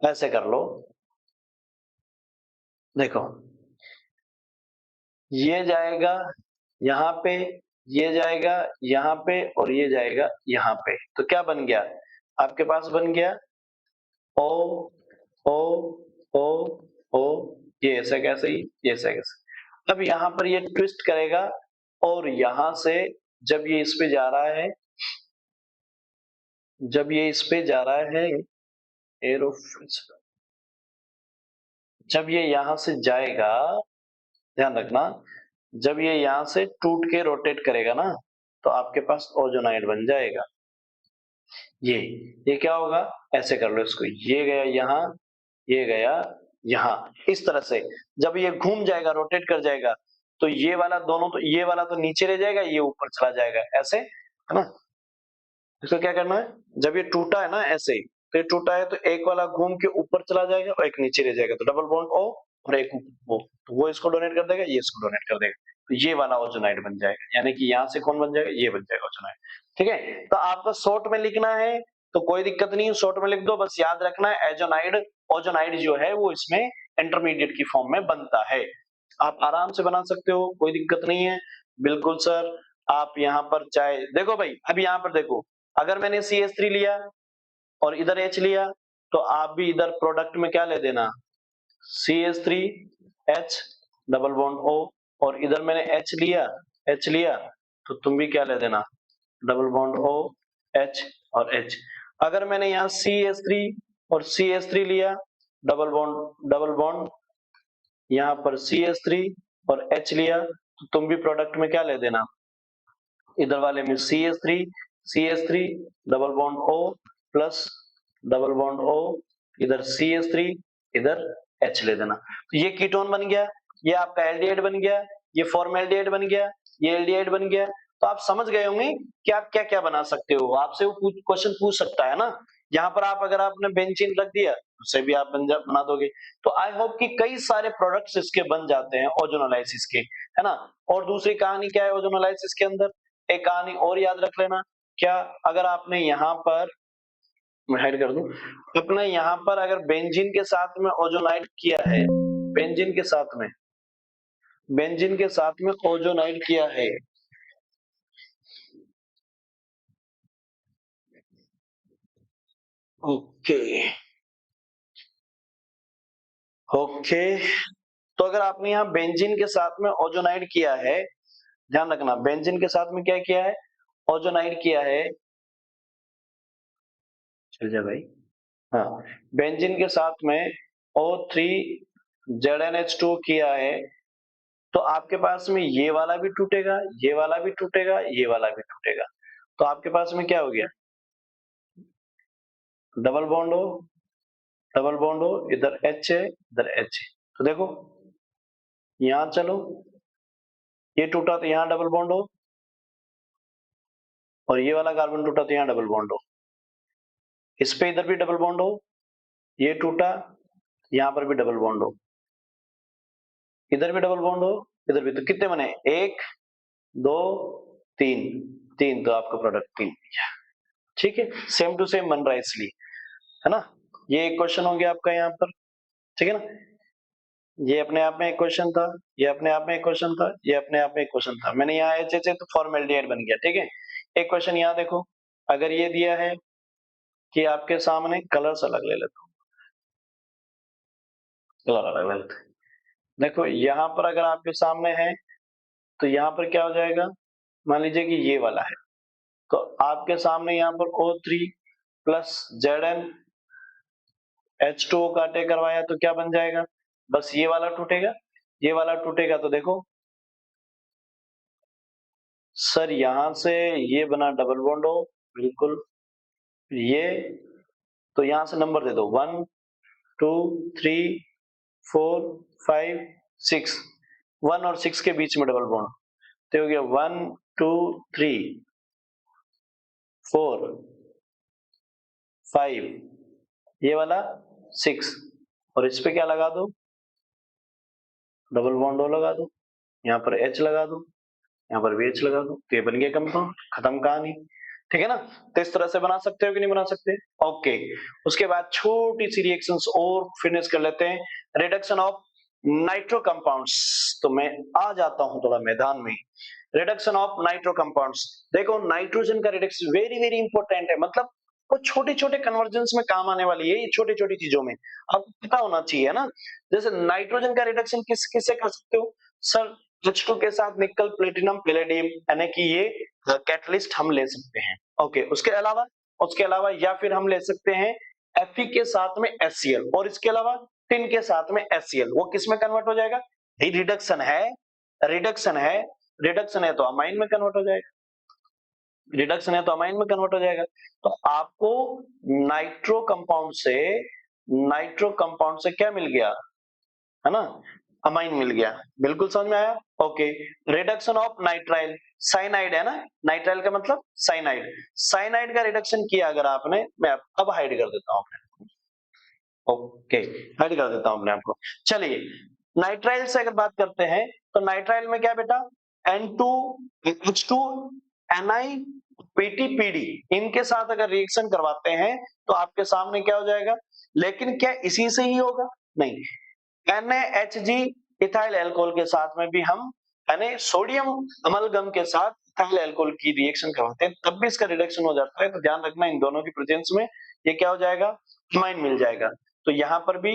ऐसे कर लो। देखो, ये जाएगा यहाँ पे, ये जाएगा यहाँ पे, और ये जाएगा यहाँ पे। तो क्या बन गया आपके पास? बन गया ओ ओ ओ ओ, ये ऐसा कैसे ही, ये ऐसा कैसे। अब यहाँ पर ये ट्विस्ट करेगा, और यहां से जब ये इस पे जा रहा है, जब ये इस पे जा रहा है एरो, जब ये यहां से जाएगा, ध्यान रखना, जब ये यहां से टूट के रोटेट करेगा ना, तो आपके पास ओजोनाइड बन जाएगा। ये क्या होगा? ऐसे कर लो इसको, ये गया यहाँ, ये गया यहाँ, इस तरह से जब ये घूम जाएगा, रोटेट कर जाएगा, तो ये वाला दोनों, तो ये वाला तो नीचे रह जाएगा, ये ऊपर चला जाएगा, ऐसे, है ना। इसको क्या करना है? जब ये टूटा है ना ऐसे, तो ये टूटा है, तो एक वाला घूम के ऊपर चला जाएगा और एक नीचे रह जाएगा, तो डबल बॉन्ड O, और एक वो, तो वो इसको डोनेट कर देगा, ये इसको डोनेट कर देगा, तो ये वाला ओजोनाइड बन जाएगा। यानी कि यहाँ से कौन बन जाएगा? ये बन जाएगा ओजोनाइड। ठीक है, तो आपको शॉर्ट में लिखना है तो कोई दिक्कत नहीं, शॉर्ट में लिख दो, बस याद रखना है एजोनाइड, ओजोनाइड जो है वो इसमें इंटरमीडिएट की फॉर्म में बनता है। आप आराम से बना सकते हो, कोई दिक्कत नहीं है। बिल्कुल सर, आप यहाँ पर चाहे देखो भाई, अब यहाँ पर देखो, अगर मैंने CH3 लिया और इधर H लिया, तो आप भी इधर प्रोडक्ट में क्या ले देना? CH3H डबल बॉन्ड O, और इधर मैंने H लिया, तो तुम भी क्या ले देना? डबल बॉन्ड O, H और H। अगर मैंने यहाँ CH3 और CH3 लिया, डबल बॉन्ड यहाँ पर CH3 और H लिया, तो तुम भी प्रोडक्ट में क्या ले देना? इधर वाले में CH3 double bond O plus double bond O, इधर CH3, इधर H ले देना, तो ये कीटोन बन गया, ये आपका एल्डिहाइड बन गया, ये फॉर्मेल्डिहाइड बन गया, ये एल्डिहाइड बन गया। तो आप समझ गए होंगे कि आप क्या क्या बना सकते हो, आपसे वो क्वेश्चन पूछ सकता है ना। यहाँ पर आप, अगर आपने बेंजीन रख दिया, उससे भी आप बना दोगे। तो आई होप कि कई सारे प्रोडक्ट्स इसके बन जाते हैं ओजोनोलाइसिस के, है ना। और दूसरी कहानी क्या है ओजोनोलाइसिस के अंदर? एक कहानी और याद रख लेना, क्या, अगर आपने यहाँ पर, मैं हाइड कर दूं, अपने यहाँ पर अगर बेंजीन के साथ में ओजोनाइड किया है, बेंजीन के साथ में, बेंजीन के साथ में ओजोनाइड किया है, ओके ओके, तो अगर आपने यहाँ बेंजीन के साथ में ओजोनाइड किया है, ध्यान रखना, बेंजीन के साथ में क्या किया है? ओजोनाइड किया है। चल जा भाई, हाँ, बेंजीन के साथ में O3ZnH2 किया है, तो आपके पास में ये वाला भी टूटेगा, ये वाला भी टूटेगा, ये वाला भी टूटेगा, तो आपके पास में क्या हो गया? डबल बॉन्ड हो, डबल बॉन्ड हो, इधर H है, इधर H है, तो देखो यहाँ चलो, ये टूटा तो यहाँ डबल बॉन्ड हो, और ये वाला कार्बन टूटा तो यहाँ डबल बॉन्ड हो, इस पे इधर भी डबल बॉन्ड हो, ये टूटा यहाँ पर भी डबल बॉन्ड हो, इधर भी डबल बॉन्ड हो, इधर भी। तो कितने बने, 1 2 3, 3, तो आपका प्रोडक्ट 3। ठीक है, सेम टू सेम बन रहा है इसलिए, है ना। ये एक क्वेश्चन हो गया आपका यहाँ पर, ठीक है ना। ये अपने आप में एक क्वेश्चन था, ये अपने आप में एक क्वेश्चन था, ये अपने आप में एक क्वेश्चन था। मैंने यहाँ एच एच तो फॉर्मेल्डिहाइड बन गया, ठीक है। एक क्वेश्चन यहाँ देखो, अगर ये दिया है कि आपके सामने, कलर्स अलग ले लेता हूँ, कलर अलग ले लेते हैं। देखो यहाँ पर अगर आपके सामने है तो यहाँ पर क्या हो जाएगा, मान लीजिए कि ये वाला है, तो आपके सामने यहाँ पर O3 प्लस ZnH2O काटे करवाया तो क्या बन जाएगा, बस ये वाला टूटेगा, ये वाला टूटेगा। तो देखो सर यहां से ये बना डबल बॉन्ड हो, बिल्कुल ये, तो यहां से नंबर दे दो 1 2 3 4 5 6, 1 और 6 के बीच में डबल बॉन्ड, तो हो गया 1 2 3 4 5, ये वाला 6, और इस पे क्या लगा दो, डबल बॉन्ड लगा दो, यहाँ पर H लगा दो, यहाँ पर भी H लगा दो, तो ये बन गया कंपाउंड, खत्म कहानी। ठीक है ना। तो इस तरह से बना सकते हो कि नहीं बना सकते। ओके, उसके बाद छोटी सी रिएक्शंस और फिनिश कर लेते हैं, रिडक्शन ऑफ नाइट्रो कंपाउंड्स। तो मैं आ जाता हूं थोड़ा मैदान में। रिडक्शन ऑफ नाइट्रो कंपाउंड्स, देखो नाइट्रोजन का रिडक्शन वेरी वेरी इंपॉर्टेंट है, मतलब वो छोटे छोटे कन्वर्जेंस में काम आने वाली है, ये छोटी छोटी चीजों में आपको पता होना चाहिए ना। जैसे नाइट्रोजन का रिडक्शन किस किससे कर सकते हो सर, H2 के साथ निकल प्लेटिनम पैलेडियम, यानी कि ये कैटलिस्ट हम ले सकते हैं। ओके, उसके अलावा या फिर हम ले सकते हैं Fe के साथ में HCl, और इसके अलावा टिन के साथ में HCl, वो किस में कन्वर्ट हो जाएगा, रिडक्शन है, रिडक्शन है, रिडक्शन है तो अमाइन में कन्वर्ट हो जाएगा, रिडक्शन है तो अमाइन में कन्वर्ट हो जाएगा। तो आपको नाइट्रो कंपाउंड से, नाइट्रो कंपाउंड से क्या मिल गया, है ना, अमाइन मिल गया। बिल्कुल समझ में आया। Okay, reduction of nitrile, cyanide है ना, नाइट्राइल का मतलब साइनाइड, साइनाइड का रिडक्शन किया अगर आपने, मैं अब हाइड कर देता हूं अपने, ओके हाइड कर देता हूं अपने आप को। चलिए नाइट्राइल से अगर बात करते हैं तो नाइट्राइल में क्या बेटा, N2H2 Ni PTPD, इनके साथ अगर रिएक्शन करवाते हैं तो आपके सामने क्या हो जाएगा, लेकिन क्या इसी से ही होगा, नहीं, NaHG इथाइल अल्कोहल के साथ में भी हम, यानी सोडियम अमलगम के साथ इथाइल अल्कोहल की रिएक्शन करवाते हैं तब भी इसका रिडक्शन हो जाता है। तो ध्यान रखना इन दोनों की प्रेजेंस में ये क्या हो जाएगा, अमाइन मिल जाएगा। तो यहाँ पर भी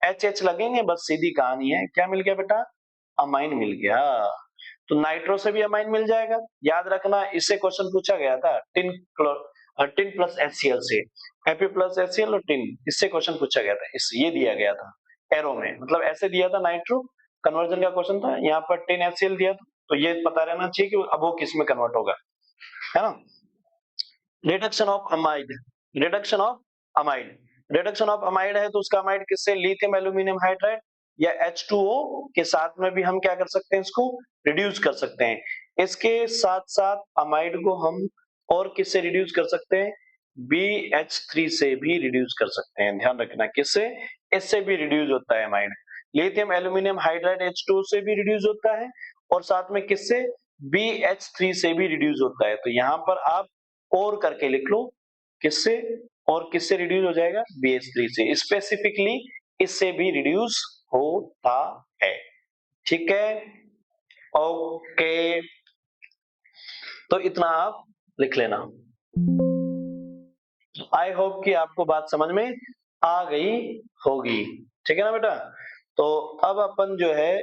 HH लगेंगे, बस सीधी कहानी है, क्या मिल गया बेटा, अमाइन मिल गया। तो नाइट्रो से भी अमाइन मिल जाएगा, याद रखना इससे क्वेश्चन पूछा गया था, टिन प्लस HCl से, Fe प्लस HCl और टिन, इससे क्वेश्चन पूछा गया था, इस ये दिया गया था एरो में, मतलब ऐसे दिया था, नाइट्रो कन्वर्जन का क्वेश्चन था, यहाँ पर 10 HCl दिया था, तो ये पता रहना चाहिए कि अब वो किस में कन्वर्ट होगा, है ना। Reduction of amide, reduction of amide, reduction of amide है तो उसका अमाइड किससे, लिथियम एल्यूमिनियम हाइड्राइड या H2O के साथ में भी हम क्या कर सकते हैं, इसको रिड्यूस कर सकते हैं। इसके साथ साथ अमाइड को हम और किससे रिड्यूस कर सकते हैं, BH3 से भी रिड्यूस कर सकते हैं, ध्यान रखना किससे, इससे भी रिड्यूस होता है amide. Lithium aluminium hydride H2O से भी रिड्यूस होता है, और साथ में किससे, BH3 से भी रिड्यूस होता है। तो यहाँ पर आप और करके लिख लो, किससे और किससे रिड्यूस हो जाएगा, BH3 से, स्पेसिफिकली इससे भी रिड्यूस होता है। ठीक है, ओके, तो इतना आप लिख लेना। आई होप कि आपको बात समझ में आ गई होगी, ठीक है ना बेटा। तो अब अपन जो है,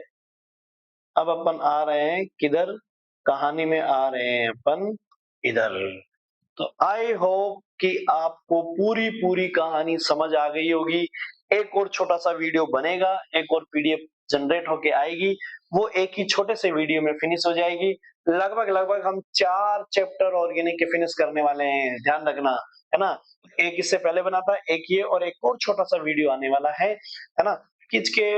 अब अपन आ रहे हैं किधर, कहानी में आ रहे हैं अपन इधर। तो आई होप कि आपको पूरी पूरी कहानी समझ आ गई होगी। एक और छोटा सा वीडियो बनेगा, एक और PDF जनरेट होके आएगी, वो एक ही छोटे से वीडियो में फिनिश हो जाएगी। लगभग लगभग हम 4 चैप्टर ऑर्गेनिक के फिनिश करने वाले हैं, ध्यान रखना, है ना। एक इससे पहले बना था, एक ये, और एक और छोटा सा वीडियो आने वाला है ना, खींच के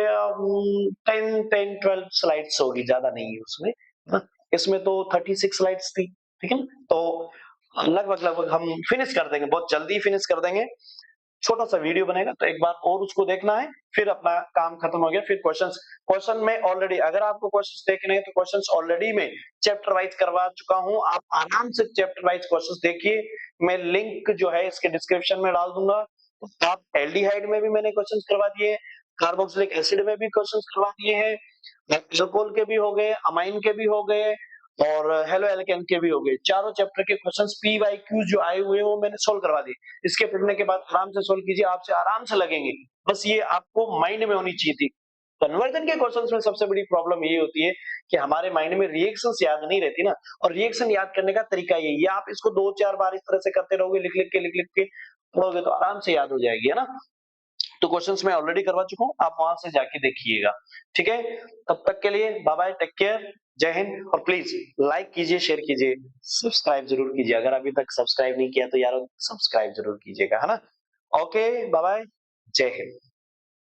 10-12 स्लाइड्स होगी, ज्यादा नहीं है उसमें, ना। इसमें तो 36 स्लाइड्स थी, ठीक है ना। तो लगभग लगभग हम फिनिश कर देंगे, बहुत जल्दी फिनिश कर देंगे। छोटा सा वीडियो बनेगा तो एक बार और उसको देखना है, फिर अपना काम खत्म हो गया। फिर क्वेश्चन में ऑलरेडी, अगर आपको क्वेश्चंस देखने हैं तो क्वेश्चंस ऑलरेडी मैं चैप्टर वाइज करवा चुका हूं। आप आराम से चैप्टर वाइज क्वेश्चंस देखिए। मैं लिंक जो है इसके डिस्क्रिप्शन में डाल दूंगा। तो आप एल्डिहाइड में भी मैंने क्वेश्चंस करवा दिए, कार्बोक्सिलिक एसिड में भी क्वेश्चंस करवा दिए हैं, अल्कोहल के भी हो गए, अमाइन के भी हो गए और हेलो एल्केन के भी हो गए। चारों चैप्टर के क्वेश्चंस पी वाई क्यू जो आए हुए हैं वो मैंने सोल्व करवा दिए। इसके पढ़ने के बाद आराम से सोल्व कीजिए, आपसे आराम से लगेंगे। बस ये आपको माइंड में होनी चाहिए थी। कन्वर्जन के क्वेश्चंस में सबसे बड़ी प्रॉब्लम ये होती है कि हमारे माइंड में रिएक्शंस याद नहीं रहती ना, और रिएक्शन याद करने का तरीका यही है, आप इसको 2-4 बार इस तरह से करते रहोगे, लिख लिख के पढ़ोगे तो आराम से याद हो जाएगी, है ना। तो क्वेश्चंस मैं ऑलरेडी करवा चुका हूं, आप वहां से जाके देखिएगा, ठीक है। तब तक के लिए बाय बाय, टेक केयर, जय हिंद। और प्लीज लाइक कीजिए, शेयर कीजिए, सब्सक्राइब जरूर कीजिए। अगर अभी तक सब्सक्राइब नहीं किया तो यार सब्सक्राइब जरूर कीजिएगा, है ना। ओके, बाय बाय, जय हिंद।